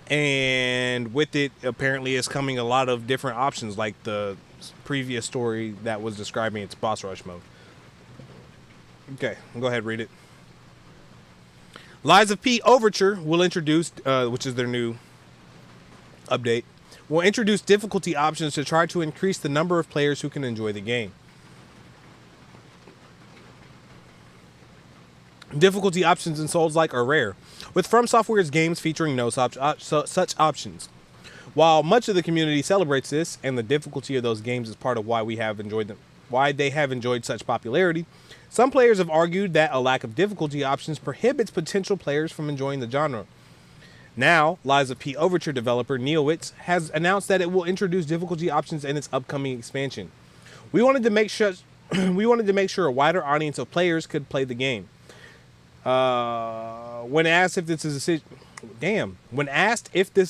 And with it, apparently, is coming a lot of different options, like the previous story that was describing its boss rush mode. Okay, I'll go ahead and read it. Liza P Overture will introduce, which is their new update, will introduce difficulty options to try to increase the number of players who can enjoy the game. Difficulty options in Souls-like are rare, with From Software's games featuring no such options. While much of the community celebrates this, and the difficulty of those games is part of why they have enjoyed such popularity, some players have argued that a lack of difficulty options prohibits potential players from enjoying the genre. Now, Liza P Overture developer Neowitz has announced that it will introduce difficulty options in its upcoming expansion. We wanted to make sure a wider audience of players could play the game. When asked if this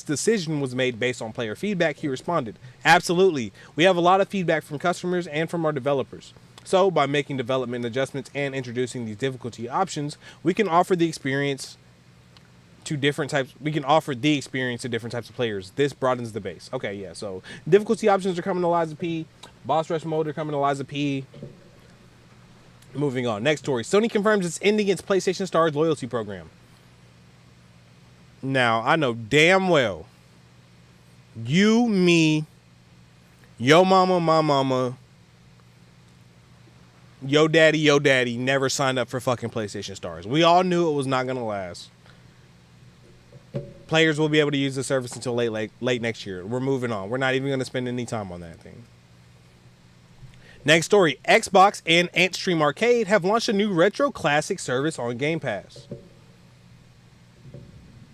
decision was made based on player feedback, he responded, "Absolutely. We have a lot of feedback from customers and from our developers. So, by making development adjustments and introducing these difficulty options, we can offer the experience to different types. We can offer the experience to different types of players. This broadens the base." Okay, yeah. So, difficulty options are coming to Liza P. Boss rush mode are coming to Liza P. Moving on. Next story. Sony confirms it's ending its PlayStation Stars loyalty program. Now, I know damn well you, me, yo mama, my mama, yo daddy never signed up for fucking PlayStation Stars. We all knew it was not going to last. Players will be able to use the service until late next year. We're moving on. We're not even going to spend any time on that thing. Next story, Xbox and Antstream Arcade have launched a new retro classic service on Game Pass.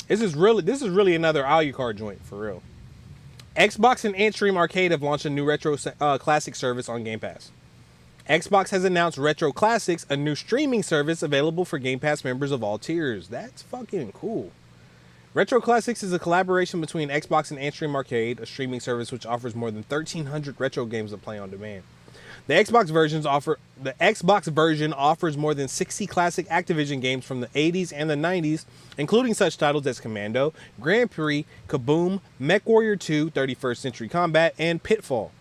This is really another Alucard joint, for real. Xbox and Antstream Arcade have launched a new retro classic service on Game Pass. Xbox has announced Retro Classics, a new streaming service available for Game Pass members of all tiers. That's fucking cool. Retro Classics is a collaboration between Xbox and Antstream Arcade, a streaming service which offers more than 1,300 retro games to play on demand. The Xbox version offers more than 60 classic Activision games from the 80s and the 90s, including such titles as Commando, Grand Prix, Kaboom, MechWarrior 2, 31st Century Combat, and Pitfall.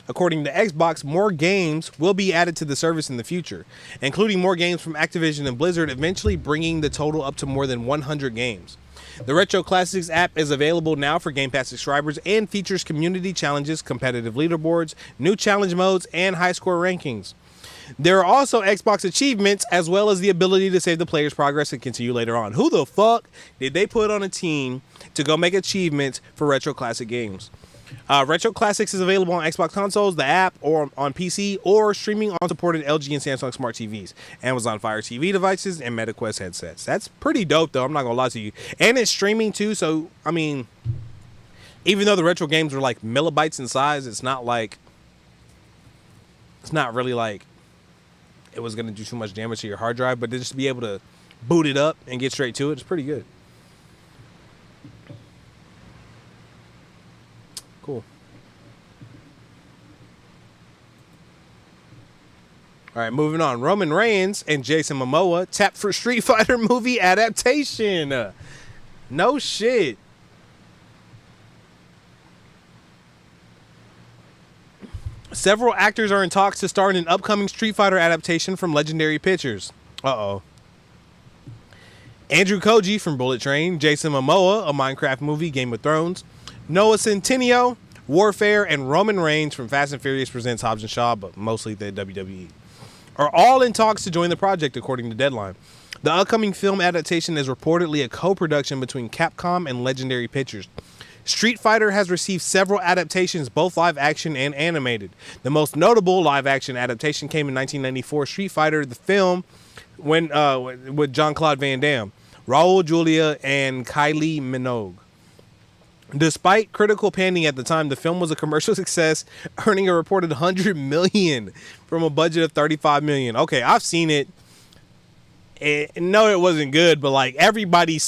According to Xbox, more games will be added to the service in the future, including more games from Activision and Blizzard, eventually bringing the total up to more than 100 games. The Retro Classics app is available now for Game Pass subscribers and features community challenges, competitive leaderboards, new challenge modes, and high score rankings. There are also Xbox achievements, as well as the ability to save the player's progress and continue later on. Who the fuck did they put on a team to go make achievements for Retro Classic games? Retro Classics is available on Xbox consoles, the app, or on PC, or streaming on supported LG and Samsung smart TVs, Amazon Fire TV devices, and MetaQuest headsets. That's pretty dope, though. I'm not gonna lie to you. And it's streaming too, so I mean, even though the retro games are like millibytes in size, it's not really like it was gonna do too much damage to your hard drive. But just to be able to boot it up and get straight to it, it's pretty good. Cool. All right, moving on. Roman Reigns and Jason Momoa tapped for Street Fighter movie adaptation. No shit. Several actors are in talks to star in an upcoming Street Fighter adaptation from Legendary Pictures. Uh-oh. Andrew Koji from Bullet Train, Jason Momoa, a Minecraft movie, Game of Thrones, Noah Centineo, Warfare, and Roman Reigns from Fast and Furious Presents Hobbs and Shaw, but mostly the WWE, are all in talks to join the project, according to Deadline. The upcoming film adaptation is reportedly a co-production between Capcom and Legendary Pictures. Street Fighter has received several adaptations, both live action and animated. The most notable live action adaptation came in 1994, Street Fighter, the film, with Jean-Claude Van Damme, Raul Julia, and Kylie Minogue. Despite critical panning at the time, the film was a commercial success, earning a reported $100 million from a budget of $35 million. Okay, I've seen it. No, it wasn't good, but like everybody's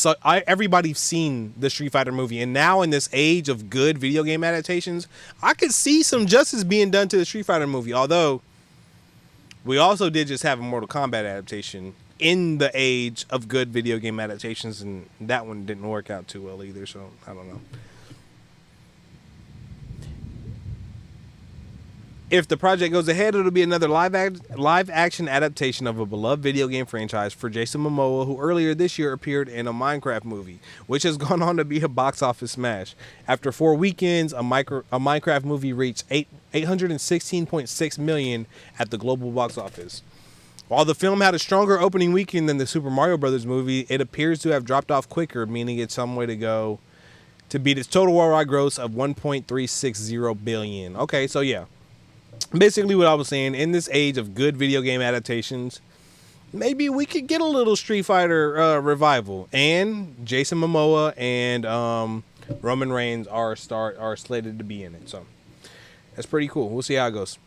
seen the Street Fighter movie, and now in this age of good video game adaptations, I could see some justice being done to the Street Fighter movie. Although we also did just have a Mortal Kombat adaptation in the age of good video game adaptations, and that one didn't work out too well either. So I don't know. If the project goes ahead, it'll be another live action adaptation of a beloved video game franchise for Jason Momoa, who earlier this year appeared in a Minecraft movie, which has gone on to be a box office smash. After 4 weekends, a Minecraft movie reached $816.6 million at the global box office. While the film had a stronger opening weekend than the Super Mario Bros. Movie, it appears to have dropped off quicker, meaning it's some way to go to beat its total worldwide gross of $1.360 billion. Okay, so yeah. Basically what I was saying, in this age of good video game adaptations, maybe we could get a little Street Fighter revival. And Jason Momoa and Roman Reigns are slated to be in it. So that's pretty cool. We'll see how it goes.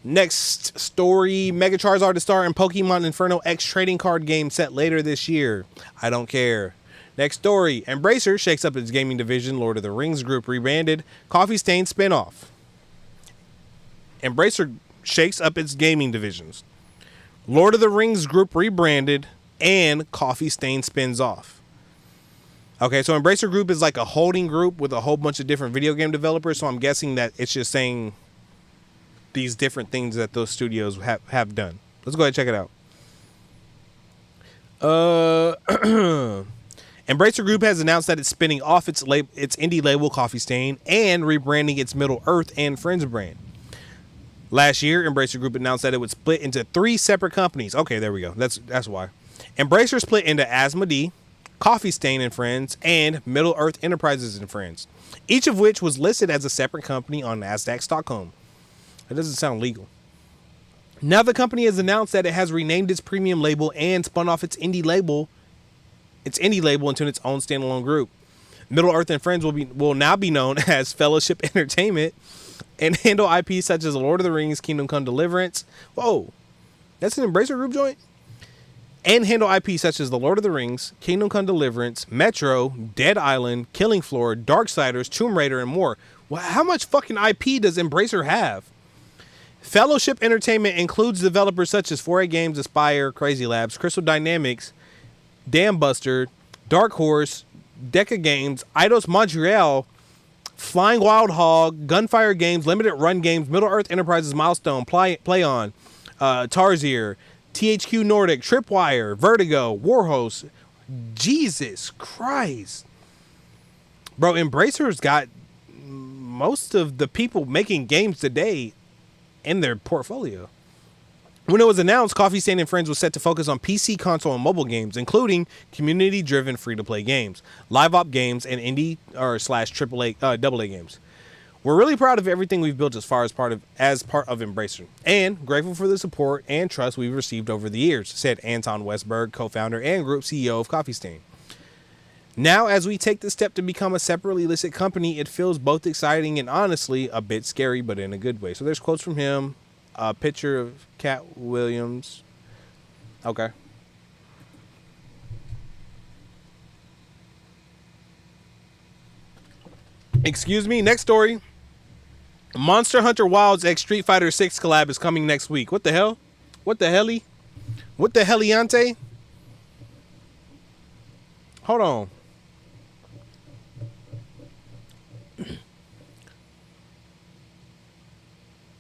Next story, Mega Charizard to star in Pokemon Inferno X trading card game set later this year. I don't care. Next story, Embracer shakes up its gaming division. Lord of the Rings Group rebranded. Coffee Stain spinoff. Embracer shakes up its gaming divisions. Lord of the Rings Group rebranded, and Coffee Stain spins off. Okay, so Embracer Group is like a holding group with a whole bunch of different video game developers, so I'm guessing that it's just saying these different things that those studios have done. Let's go ahead and check it out. Embracer Group has announced that it's spinning off its indie label Coffee Stain and rebranding its Middle Earth and Friends brand. Last year, Embracer Group announced that it would split into 3 separate companies. Okay, there we go. That's why. Embracer split into Asmodee, Coffee Stain and Friends, and Middle Earth Enterprises and Friends, each of which was listed as a separate company on Nasdaq Stockholm. That doesn't sound legal. Now the company has announced that it has renamed its premium label and spun off its indie label into its own standalone group. Middle Earth and Friends will now be known as Fellowship Entertainment and handle IP such as Lord of the Rings, Kingdom Come Deliverance. Whoa, that's an Embracer Group joint? And handle IP such as The Lord of the Rings, Kingdom Come Deliverance, Metro, Dead Island, Killing Floor, Darksiders, Tomb Raider, and more. Well, how much fucking IP does Embracer have? Fellowship Entertainment includes developers such as 4A Games, Aspyr, Crazy Labs, Crystal Dynamics, Dambuster, Dark Horse, Deca Games, Eidos Montreal, Flying Wild Hog, Gunfire Games, Limited Run Games, Middle Earth Enterprises, Milestone, PlayOn, Tarsier, THQ Nordic, Tripwire, Vertigo, Warhost. Jesus Christ. Bro, Embracer's got most of the people making games today in their portfolio. When it was announced, Coffee Stain and Friends was set to focus on PC, console, and mobile games, including community-driven free-to-play games, live-op games, and indie / AA games. We're really proud of everything we've built as part of Embracer, and grateful for the support and trust we've received over the years, said Anton Westberg, co-founder and group CEO of Coffee Stain. Now, as we take the step to become a separately listed company, it feels both exciting and honestly a bit scary, but in a good way. So there's quotes from him. A picture of Cat Williams. Okay. Excuse me. Next story. Monster Hunter Wilds X Street Fighter 6 collab is coming next week. What the hell? What the helly? What the heliante? Hold on.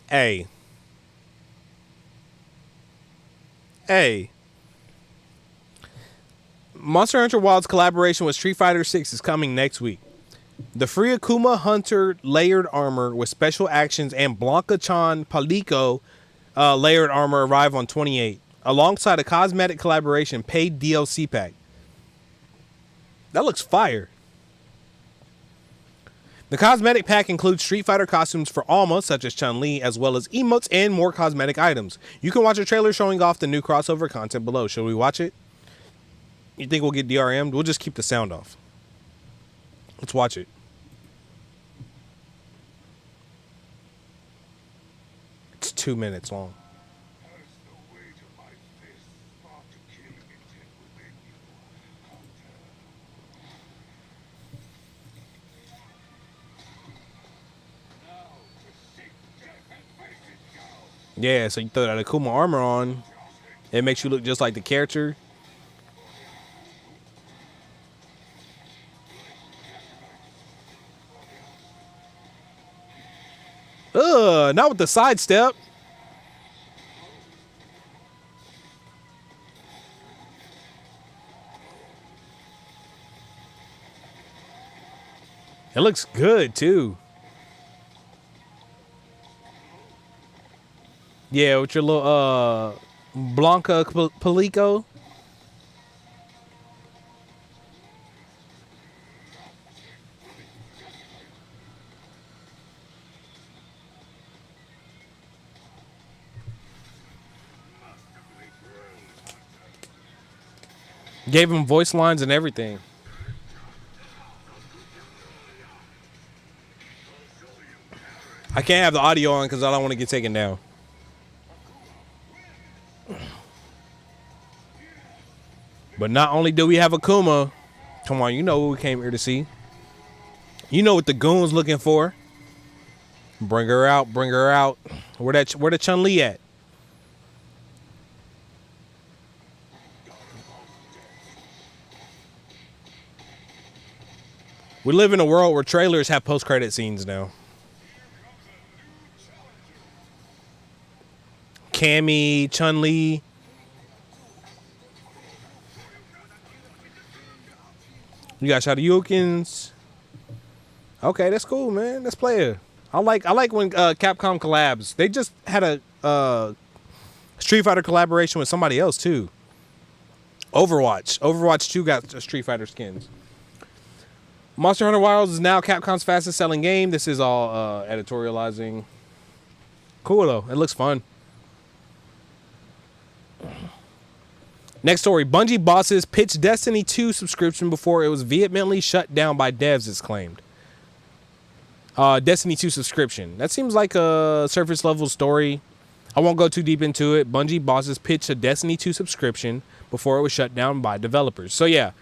Hey. Monster Hunter Wilds collaboration with Street Fighter 6 is coming next week. The free Akuma Hunter layered armor with special actions and Blanca-chan Palico layered armor arrive on 28, alongside a cosmetic collaboration paid DLC pack. That looks fire. The cosmetic pack includes Street Fighter costumes for Alma, such as Chun-Li, as well as emotes and more cosmetic items. You can watch a trailer showing off the new crossover content below. Should we watch it? You think we'll get DRM'd? We'll just keep the sound off. Let's watch it. It's 2 minutes long. Yeah, so you throw that Akuma armor on, it makes you look just like the character. Not with the sidestep. It looks good too. Yeah, with your little Blanca Palico. Gave him voice lines and everything. I can't have the audio on because I don't want to get taken down. But not only do we have Akuma, come on, you know what we came here to see. You know what the goon's looking for. Bring her out, bring her out. Where the Chun-Li at? We live in a world where trailers have post-credit scenes now. Cammy, Chun-Li. You got Shoryukens. Okay, that's cool, man. Let's play it. I like when Capcom collabs. They just had a Street Fighter collaboration with somebody else too. Overwatch 2 got Street Fighter skins. Monster Hunter Wilds is now Capcom's fastest selling game. This is all editorializing. Cool though. It looks fun. Next story. Bungie bosses pitched Destiny 2 subscription before it was vehemently shut down by devs, it's claimed. Destiny 2 subscription. That seems like a surface level story. I won't go too deep into it. Bungie bosses pitched a Destiny 2 subscription before it was shut down by developers. So yeah.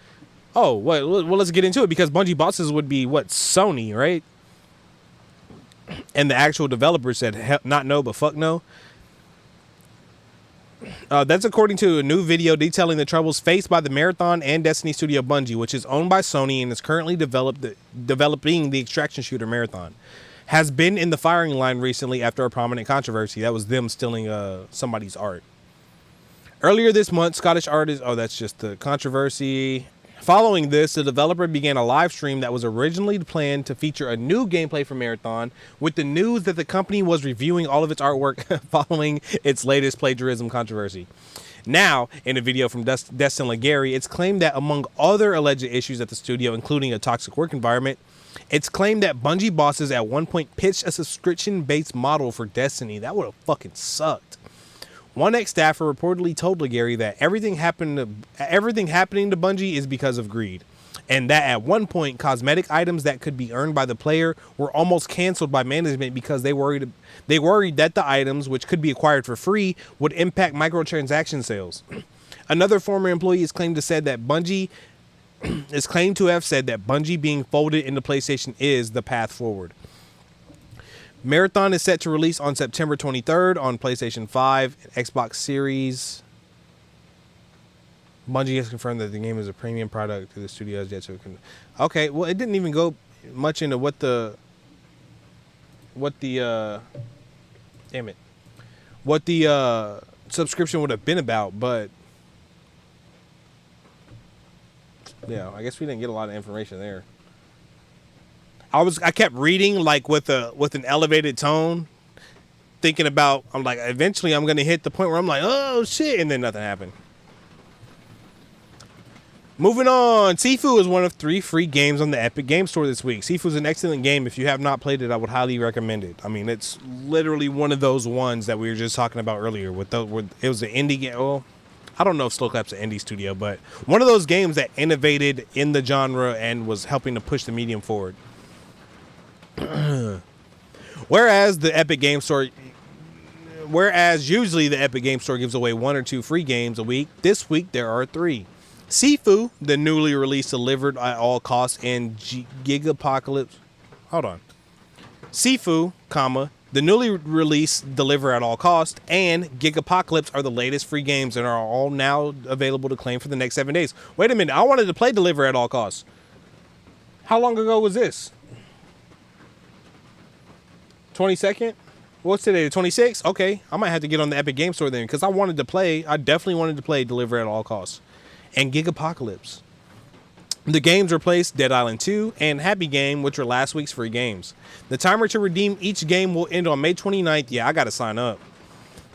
Oh, well, let's get into it because Bungie bosses would be what? Sony, right? And the actual developer said, not no, but fuck no. That's according to a new video detailing the troubles faced by the Marathon and Destiny studio Bungie, which is owned by Sony and is currently developing the extraction shooter Marathon. Has been in the firing line recently after a prominent controversy. That was them stealing somebody's art. Earlier this month, Scottish artist... Oh, that's just the controversy. Following this, the developer began a live stream that was originally planned to feature a new gameplay for Marathon, with the news that the company was reviewing all of its artwork following its latest plagiarism controversy. Now, in a video from Destin Legary, it's claimed that among other alleged issues at the studio, including a toxic work environment, it's claimed that Bungie bosses at one point pitched a subscription-based model for Destiny. That would have fucking sucked. One ex-staffer reportedly told Legary that everything happening to Bungie is because of greed, and that at one point cosmetic items that could be earned by the player were almost canceled by management because they worried that the items, which could be acquired for free, would impact microtransaction sales. Another former employee is claimed to have said that Bungie being folded into PlayStation is the path forward. Marathon is set to release on September 23rd on PlayStation 5 and Xbox Series. Bungie has confirmed that the game is a premium product to the studio has yet to... Okay, well, it didn't even go much into what the subscription would have been about, but yeah, I guess we didn't get a lot of information there. I kept reading like with an elevated tone, thinking about, I'm like, eventually I'm gonna hit the point where I'm like, oh shit, and then nothing happened. Moving on, Sifu is one of 3 free games on the Epic Game Store this week. Sifu is an excellent game. If you have not played it, I would highly recommend it. I mean, it's literally one of those ones that we were just talking about earlier. With it was an indie game. Well, I don't know if Slow Clap's an indie studio, but one of those games that innovated in the genre and was helping to push the medium forward. Whereas usually the Epic Game Store gives away 1 or 2 free games a week, this week there are 3. Sifu, the newly released delivered at all costs, and Gigapocalypse. Hold on. Sifu, the newly released deliver at all costs, and Gigapocalypse are the latest free games and are all now available to claim for the next 7 days. Wait a minute, I wanted to play deliver at all costs. How long ago was this? 22nd? What's today, the 26th? Okay, I might have to get on the Epic Game Store then, because I definitely wanted to play deliver at all costs. And Gigapocalypse. The games replaced Dead Island 2 and Happy Game, which were last week's free games. The timer to redeem each game will end on May 29th. Yeah, I gotta sign up.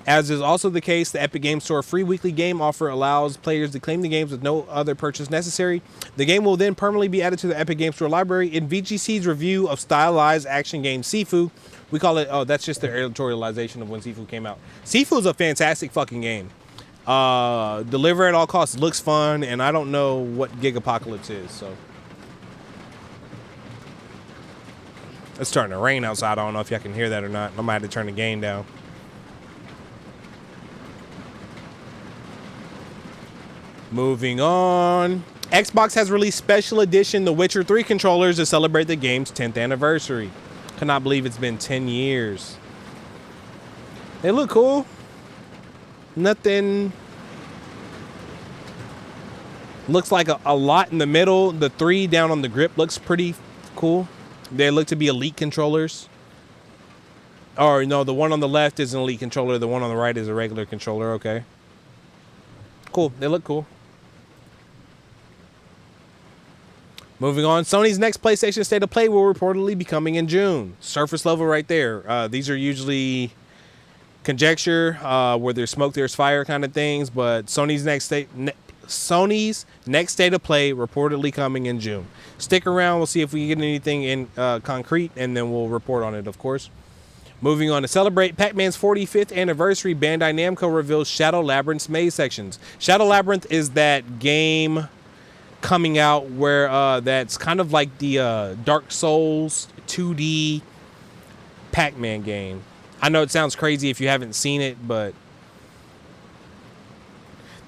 As is also the case, the Epic Game Store free weekly game offer allows players to claim the games with no other purchase necessary. The game will then permanently be added to the Epic Game Store library. In VGC's review of stylized action game Sifu, we call it, that's just the editorialization of when Sifu came out. Sifu is a fantastic fucking game. Deliver at all costs looks fun, and I don't know what Gigapocalypse is, so. It's starting to rain outside. I don't know if y'all can hear that or not. I might have to turn the gain down. Moving on. Xbox has released special edition The Witcher 3 controllers to celebrate the game's 10th anniversary. Cannot believe it's been 10 years. They look cool. Nothing. Looks like a lot in the middle. The 3 down on the grip looks pretty cool. They look to be elite controllers. Or no, the one on the left is an elite controller. The one on the right is a regular controller. Okay. Cool. They look cool. Moving on, Sony's next PlayStation State of Play will reportedly be coming in June. Surface level right there. These are usually conjecture, where there's smoke, there's fire kind of things. But Sony's next State of Play reportedly coming in June. Stick around. We'll see if we get anything in concrete, and then we'll report on it, of course. Moving on, to celebrate Pac-Man's 45th anniversary, Bandai Namco reveals Shadow Labyrinth's maze sections. Shadow Labyrinth is that game coming out where that's kind of like the Dark Souls 2D Pac-Man game. I know it sounds crazy if you haven't seen it, but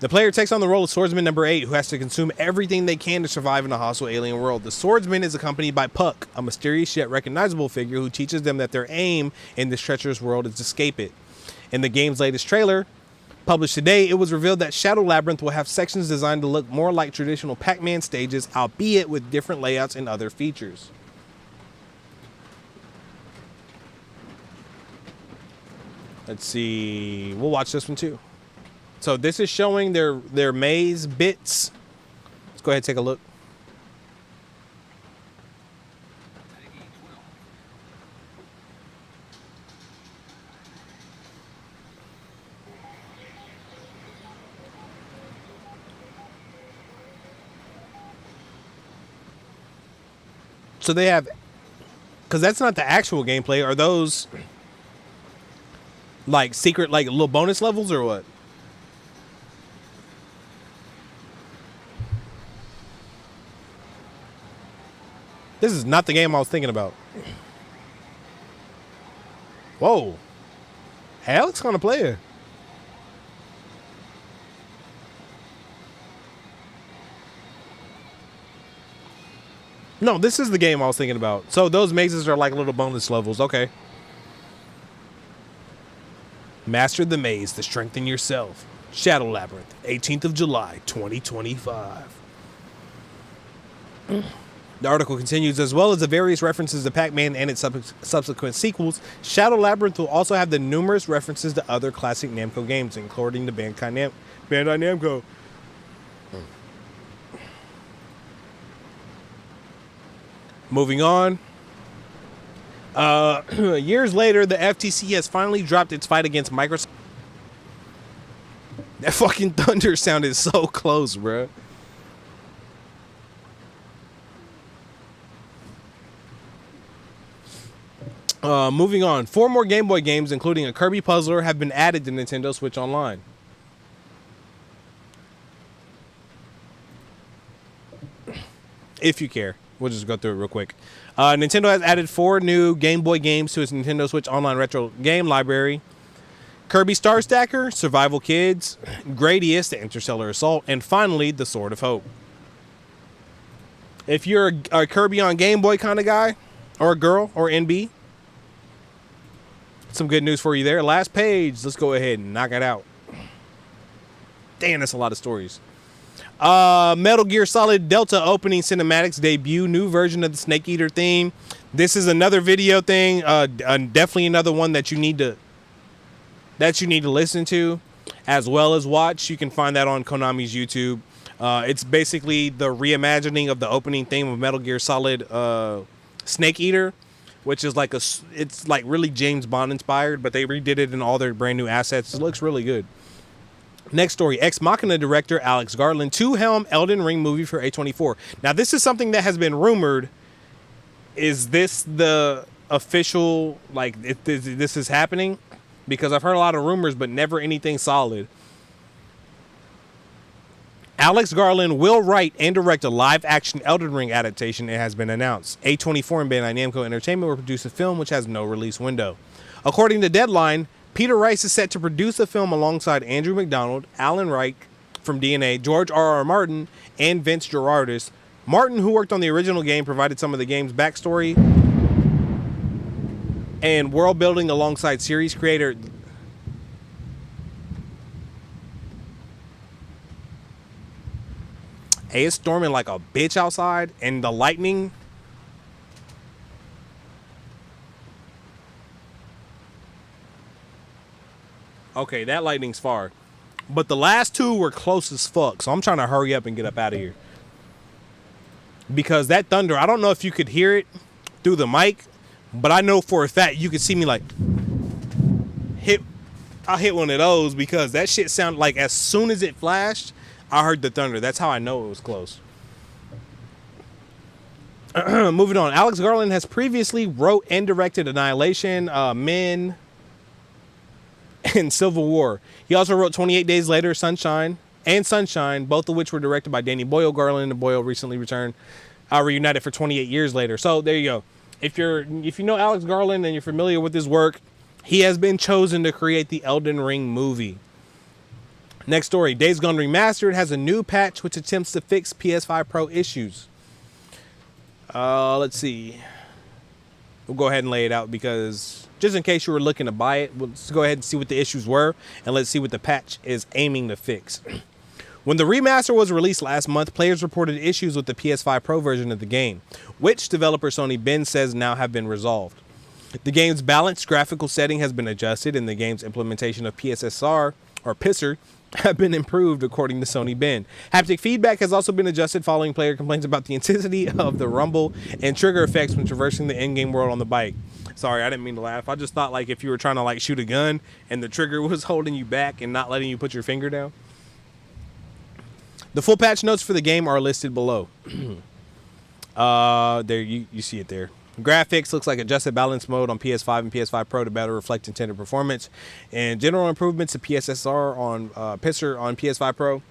the player takes on the role of Swordsman number 8, who has to consume everything they can to survive in a hostile alien world. The Swordsman is accompanied by Puck, a mysterious yet recognizable figure who teaches them that their aim in this treacherous world is to escape it. In the game's latest trailer, published today, it was revealed that Shadow Labyrinth will have sections designed to look more like traditional Pac-Man stages, albeit with different layouts and other features. Let's see. We'll watch this one too. So this is showing their maze bits. Let's go ahead and take a look. So they have, because that's not the actual gameplay. Are those like secret, like little bonus levels or what? This is not the game I was thinking about. Whoa. Alex gonna play it. No, this is the game I was thinking about. So those mazes are like little bonus levels. Okay. Master the maze to strengthen yourself. Shadow Labyrinth, 18th of July, 2025. The article continues, as well as the various references to Pac-Man and its subsequent sequels, Shadow Labyrinth will also have the numerous references to other classic Namco games, including the Bandai Namco. Moving on. Years later, the FTC has finally dropped its fight against Microsoft. That fucking thunder sounded so close, bruh. Moving on, 4 more Game Boy games, including a Kirby Puzzler, have been added to Nintendo Switch Online. If you care, we'll just go through it real quick. Nintendo has added 4 new Game Boy games to its Nintendo Switch Online retro game library. Kirby Star Stacker, Survival Kids, Gradius, the Interstellar Assault, and finally, The Sword of Hope. If you're a Kirby on Game Boy kind of guy, or a girl, or NB, some good news for you there. Last page, let's go ahead and knock it out. Damn, that's a lot of stories. Metal Gear Solid Delta opening cinematics debut, new version of the Snake Eater theme. This is another video thing, definitely another one that you need to listen to as well as watch. You can find that on Konami's YouTube. It's basically the reimagining of the opening theme of Metal Gear Solid Snake Eater, which is it's like really James Bond inspired, but they redid it in all their brand new assets. It looks really good. Next story, Ex Machina director Alex Garland to helm Elden Ring movie for A24. Now, this is something that has been rumored. Is this the official, this is happening? Because I've heard a lot of rumors, but never anything solid. Alex Garland will write and direct a live-action Elden Ring adaptation, it has been announced. A24 and Bandai Namco Entertainment will produce a film which has no release window. According to Deadline, Peter Rice is set to produce a film alongside Andrew McDonald, Alan Reich from DNA, George R.R. Martin, and Vince Gerardis. Martin, who worked on the original game, provided some of the game's backstory and world building alongside series creator. Hey, it's storming like a bitch outside, and the lightning. Okay, that lightning's far. But the last 2 were close as fuck, so I'm trying to hurry up and get up out of here. Because that thunder, I don't know if you could hear it through the mic, but I know for a fact you could see me I hit one of those because that shit sounded like as soon as it flashed, I heard the thunder. That's how I know it was close. Moving on, Alex Garland has previously wrote and directed Annihilation, Men, and Civil War. He also wrote 28 Days Later, Sunshine, both of which were directed by Danny Boyle. Garland and Boyle recently reunited for 28 years later. So there you go. If you know Alex Garland and you're familiar with his work, he has been chosen to create the Elden Ring movie. Next story, Days Gone Remastered has a new patch which attempts to fix PS5 Pro issues. Let's see. We'll go ahead and lay it out because just in case you were looking to buy it, let's go ahead and see what the issues were, and let's see what the patch is aiming to fix. When the remaster was released last month, players reported issues with the PS5 Pro version of the game, which developer Sony Bend says now have been resolved. The game's balanced graphical setting has been adjusted, and the game's implementation of PSSR, or PISR, have been improved, according to Sony Bend. Haptic feedback has also been adjusted following player complaints about the intensity of the rumble and trigger effects when traversing the in-game world on the bike. Sorry, I didn't mean to laugh. I just thought if you were trying to shoot a gun and the trigger was holding you back and not letting you put your finger down. The full patch notes for the game are listed below. There you see it there. Graphics looks like adjusted balance mode on PS5 and PS5 Pro to better reflect intended performance, and general improvements to PSSR on PISR on PS5 Pro.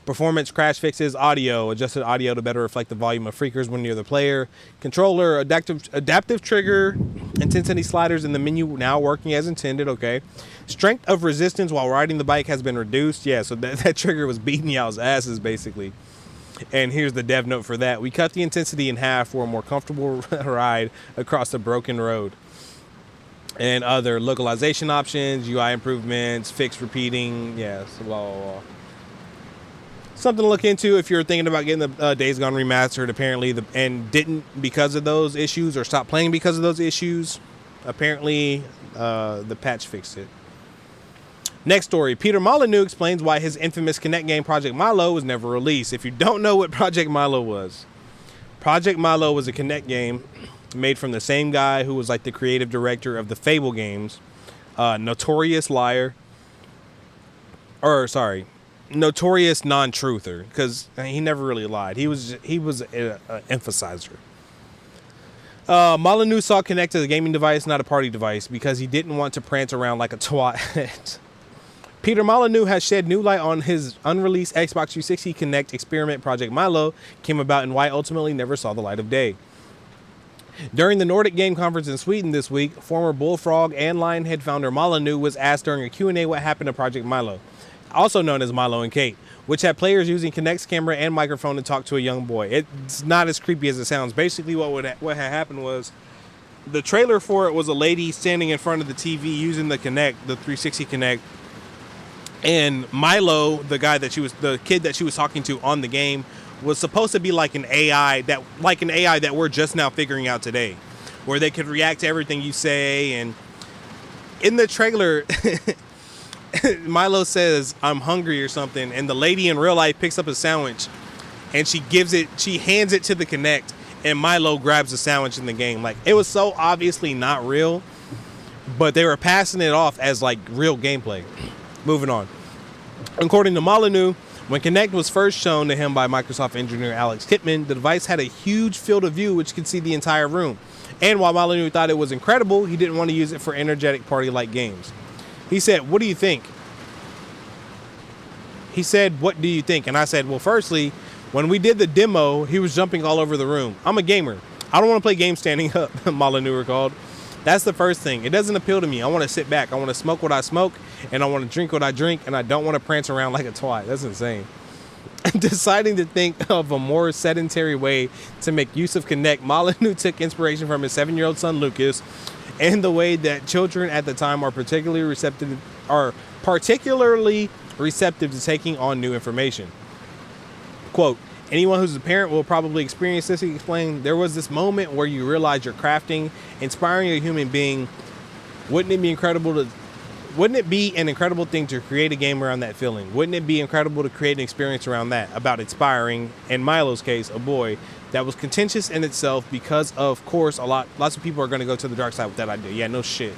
Performance crash fixes, audio, adjusted audio to better reflect the volume of freakers when near the player. Controller, adaptive trigger, intensity sliders in the menu now working as intended, okay. Strength of resistance while riding the bike has been reduced. Yeah, so that trigger was beating y'all's asses, basically. And here's the dev note for that. We cut the intensity in half for a more comfortable ride across a broken road. And other localization options, UI improvements, fixed repeating, yes, blah, blah, blah. Something to look into if you're thinking about getting the Days Gone Remastered, apparently, and didn't because of those issues or stopped playing because of those issues. Apparently, the patch fixed it. Next story, Peter Molyneux explains why his infamous Kinect game Project Milo was never released. If you don't know what Project Milo was, Project Milo was a Kinect game made from the same guy who was the creative director of the Fable games, Notorious Non-Truther, because he never really lied. He was an emphasizer. Molyneux saw Kinect as a gaming device, not a party device, because he didn't want to prance around like a twat. Peter Molyneux has shed new light on his unreleased Xbox 360 Kinect experiment. Project Milo came about and why ultimately never saw the light of day. During the Nordic Game Conference in Sweden this week, former Bullfrog and Lionhead founder Molyneux was asked during a Q&A what happened to Project Milo, also known as Milo and Kate, which had players using Kinect's camera and microphone to talk to a young boy. It's not as creepy as it sounds. Basically, what had happened was the trailer for it was a lady standing in front of the TV using the Kinect, the 360 Kinect, and Milo, the kid that she was talking to on the game, was supposed to be like an AI that we're just now figuring out today, where they could react to everything you say. And in the trailer, Milo says, "I'm hungry" or something, and the lady in real life picks up a sandwich and she hands it to the Kinect, and Milo grabs the sandwich in the game. Like, it was so obviously not real, but they were passing it off as like real gameplay. Moving on. According to Molyneux, when Kinect was first shown to him by Microsoft engineer Alex Kipman, the device had a huge field of view which could see the entire room. And while Molyneux thought it was incredible, he didn't want to use it for energetic party-like games. He said, "What do you think?" He said, "What do you think?" And I said, "Well, firstly, when we did the demo, he was jumping all over the room. I'm a gamer. I don't want to play games standing up," Molyneux recalled. "That's the first thing. It doesn't appeal to me. I want to sit back. I want to smoke what I smoke, and I want to drink what I drink, and I don't want to prance around like a twat." That's insane. Deciding to think of a more sedentary way to make use of Kinect, Molyneux took inspiration from his 7-year-old son Lucas, and the way that children at the time are particularly receptive to taking on new information. Quote, "Anyone who's a parent will probably experience this," he explained. "There was this moment where you realize you're crafting, inspiring a human being. Wouldn't it be an incredible thing to create a game around that feeling? Wouldn't it be incredible to create an experience around that, about inspiring, in Milo's case, a boy that was contentious in itself because, of course, lots of people are going to go to the dark side with that idea." Yeah, no shit.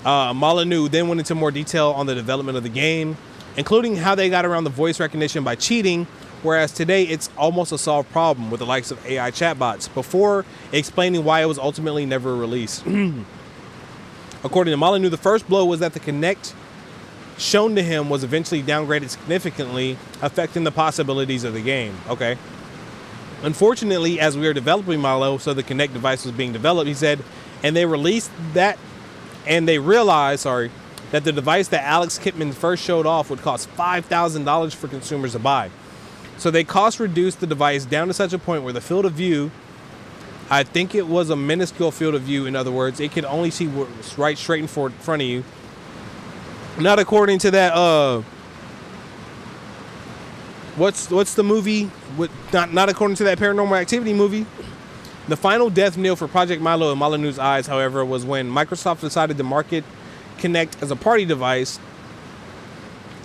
Molyneux then went into more detail on the development of the game, including how they got around the voice recognition by cheating, whereas today it's almost a solved problem with the likes of AI chatbots, before explaining why it was ultimately never released. According to Molyneux, the first blow was that the Kinect shown to him was eventually downgraded significantly, affecting the possibilities of the game. Okay. "Unfortunately, as we were developing Milo, so the Kinect device was being developed," he said, and they realized that the device that Alex Kipman first showed off would cost $5,000 for consumers to buy. So they cost reduced the device down to such a point where the field of view, I think it was a minuscule field of view. In other words, it could only see what's right straight in front of you. Not according to that, what's the movie? Not according to that Paranormal Activity movie. The final death knell for Project Milo in Molyneux's eyes, however, was when Microsoft decided to market Kinect as a party device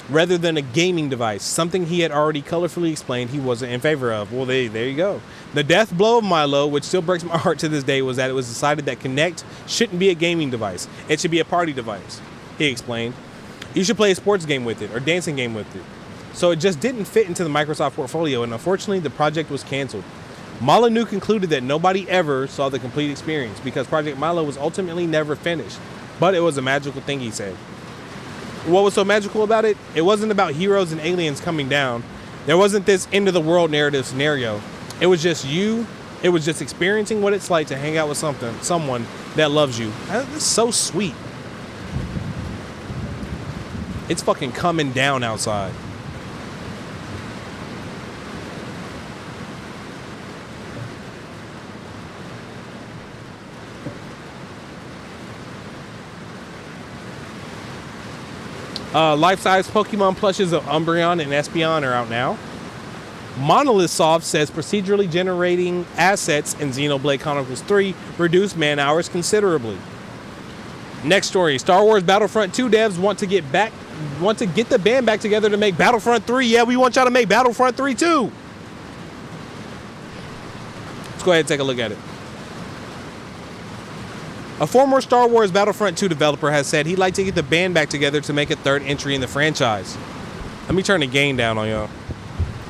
rather than a gaming device, something he had already colorfully explained he wasn't in favor of. Well, there you go. The death blow of Milo, which still breaks my heart to this day, was that it was decided that Kinect shouldn't be a gaming device. It should be a party device, he explained. You should play a sports game with it or dancing game with it. So it just didn't fit into the Microsoft portfolio, and unfortunately, the project was canceled. Molyneux concluded that nobody ever saw the complete experience because Project Milo was ultimately never finished. But it was a magical thing, he said. What was so magical about it? It wasn't about heroes and aliens coming down. There wasn't this end of the world narrative scenario. It was just you. It was just experiencing what it's like to hang out with someone that loves you. That's so sweet. It's fucking coming down outside. Life-size Pokemon plushes of Umbreon and Espeon are out now. Monolith Soft says procedurally generating assets in Xenoblade Chronicles 3 reduced man hours considerably. Next story: Star Wars Battlefront 2 devs want to get the band back together to make Battlefront 3. Yeah, we want y'all to make Battlefront 3 too. Let's go ahead and take a look at it. A former Star Wars Battlefront 2 developer has said he'd like to get the band back together to make a third entry in the franchise. Let me turn the gain down on y'all.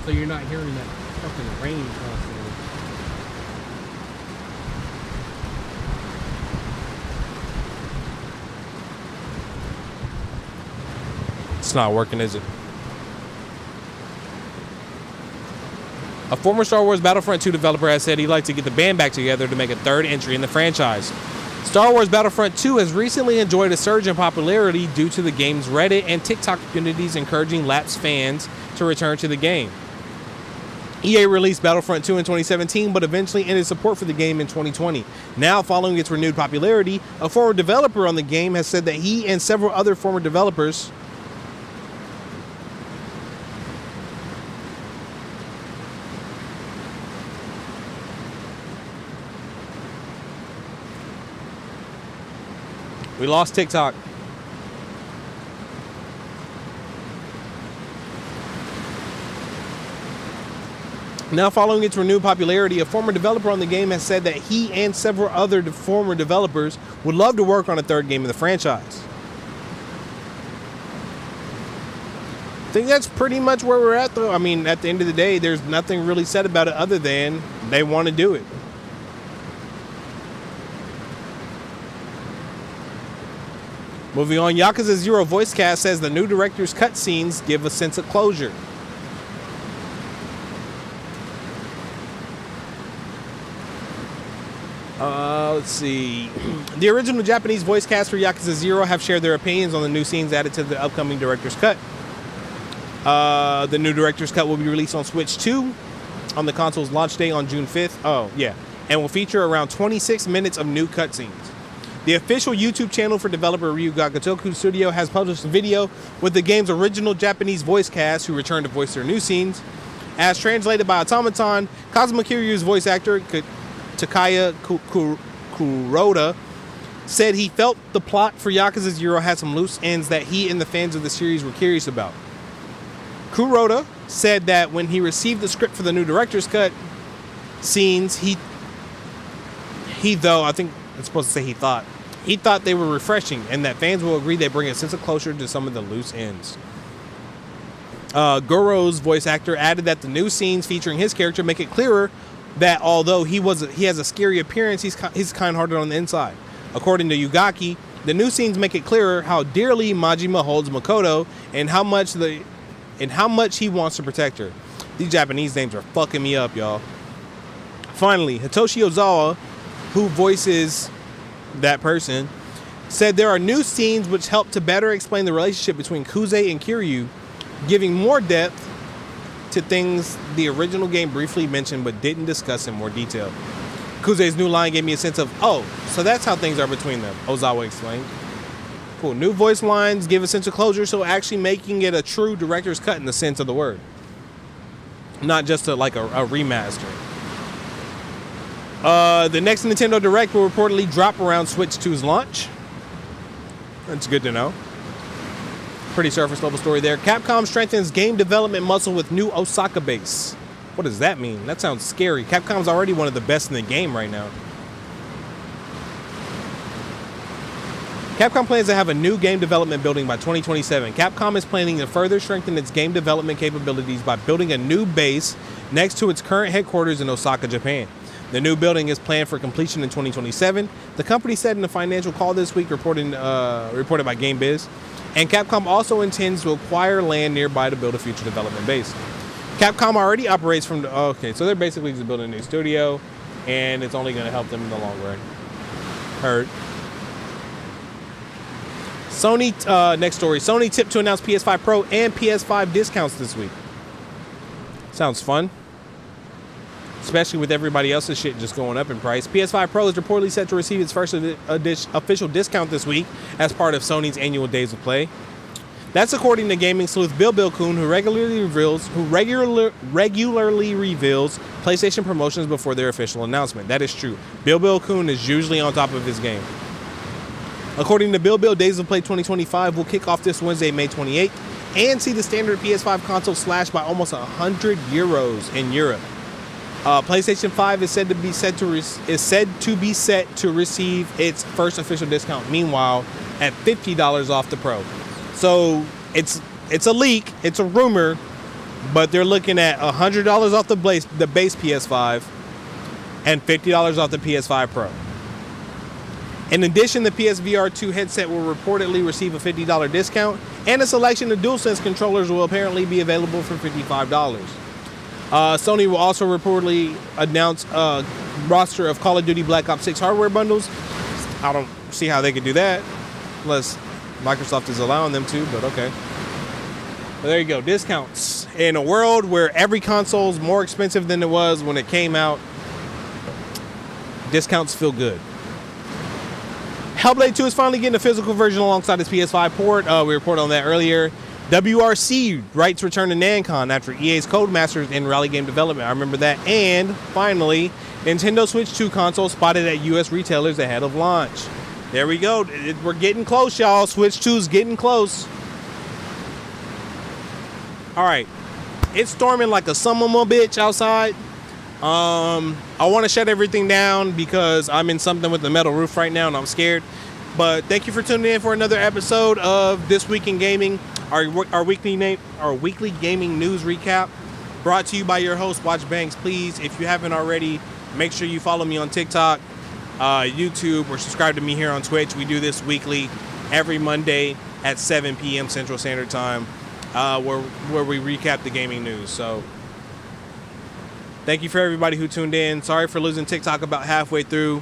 So you're not hearing that fucking rain constantly. It's not working, is it? A former Star Wars Battlefront 2 developer has said he'd like to get the band back together to make a third entry in the franchise. Star Wars Battlefront 2 has recently enjoyed a surge in popularity due to the game's Reddit and TikTok communities encouraging lapsed fans to return to the game. EA released Battlefront 2 in 2017, but eventually ended support for the game in 2020. Now, following its renewed popularity, a former developer on the game has said that he and several other former developers We lost TikTok. Now, following its renewed popularity, a former developer on the game has said that he and several other former developers would love to work on a third game in the franchise. I think that's pretty much where we're at, though. I mean, at the end of the day, there's nothing really said about it other than they want to do it. Moving on, Yakuza 0 voice cast says the new director's cutscenes give a sense of closure. Let's see. The original Japanese voice cast for Yakuza 0 have shared their opinions on the new scenes added to the upcoming director's cut. The new director's cut will be released on Switch 2 on the console's launch day on June 5th. Oh, yeah. And will feature around 26 minutes of new cutscenes. The official YouTube channel for developer Ryuga Gotoku Studio has published a video with the game's original Japanese voice cast who returned to voice their new scenes. As translated by Automaton, Kazuma Kiryu's voice actor, Takaya Kuroda, said he felt the plot for Yakuza 0 had some loose ends that he and the fans of the series were curious about. Kuroda said that when he received the script for the new director's cut scenes, he thought they were refreshing and that fans will agree they bring a sense of closure to some of the loose ends. Goro's voice actor added that the new scenes featuring his character make it clearer that although he has a scary appearance, he's kind-hearted on the inside. According to Yugaki, the new scenes make it clearer how dearly Majima holds Makoto and how much he wants to protect her. These Japanese names are fucking me up, y'all. Finally, Hitoshi Ozawa, who voices that person, said there are new scenes which help to better explain the relationship between Kuze and Kiryu, giving more depth to things the original game briefly mentioned but didn't discuss in more detail. Kuze's new line gave me a sense of, oh, so that's how things are between them, Ozawa explained. Cool. New voice lines give a sense of closure, so actually making it a true director's cut in the sense of the word. Not just a remaster. The next Nintendo Direct will reportedly drop around Switch 2's launch. That's good to know. Pretty surface level story there. Capcom strengthens game development muscle with new Osaka base. What does that mean? That sounds scary. Capcom's already one of the best in the game right now. Capcom plans to have a new game development building by 2027. Capcom is planning to further strengthen its game development capabilities by building a new base next to its current headquarters in Osaka, Japan. The new building is planned for completion in 2027. The company said in a financial call this week, reported by GameBiz. And Capcom also intends to acquire land nearby to build a future development base. Capcom already operates from okay, so they're basically just building a new studio, and it's only going to help them in the long run. Heard. Sony, next story. Sony tipped to announce PS5 Pro and PS5 discounts this week. Sounds fun. Especially with everybody else's shit just going up in price. PS5 Pro is reportedly set to receive its first official discount this week as part of Sony's annual Days of Play. That's according to gaming sleuth Bill Kuhn, who regularly reveals PlayStation promotions before their official announcement. That is true. Bill Kuhn is usually on top of his game. According to Bill, Days of Play 2025 will kick off this Wednesday, May 28th, and see the standard PS5 console slashed by almost €100 in Europe. PlayStation 5 is said to be set to receive its first official discount. Meanwhile, at $50 off the Pro. So it's a leak, it's a rumor, but they're looking at $100 off the base PS5 and $50 off the PS5 Pro. In addition, the PSVR 2 headset will reportedly receive a $50 discount, And a selection of DualSense controllers will apparently be available for $55. Sony will also reportedly announce a roster of Call of Duty Black Ops 6 hardware bundles. I don't see how they could do that unless Microsoft is allowing them to, but okay. But there you go, discounts. In a world where every console is more expensive than it was when it came out, discounts feel good. Hellblade 2 is finally getting a physical version alongside its PS5 port. We reported on that earlier. WRC rights return to Namcon after EA's Codemasters in Rally Game Development. I remember that. And finally, Nintendo Switch 2 console spotted at U.S. retailers ahead of launch. There we go. We're getting close, y'all. Switch 2's getting close. All right. It's storming like a summer bitch outside. I want to shut everything down because I'm in something with the metal roof right now and I'm scared. But thank you for tuning in for another episode of This Week in Gaming, our weekly gaming news recap, brought to you by your host, Watch Banks. Please, if you haven't already, make sure you follow me on TikTok, YouTube, or subscribe to me here on Twitch. We do this weekly, every Monday at 7 p.m. Central Standard Time, where we recap the gaming news. So thank you for everybody who tuned in. Sorry for losing TikTok about halfway through.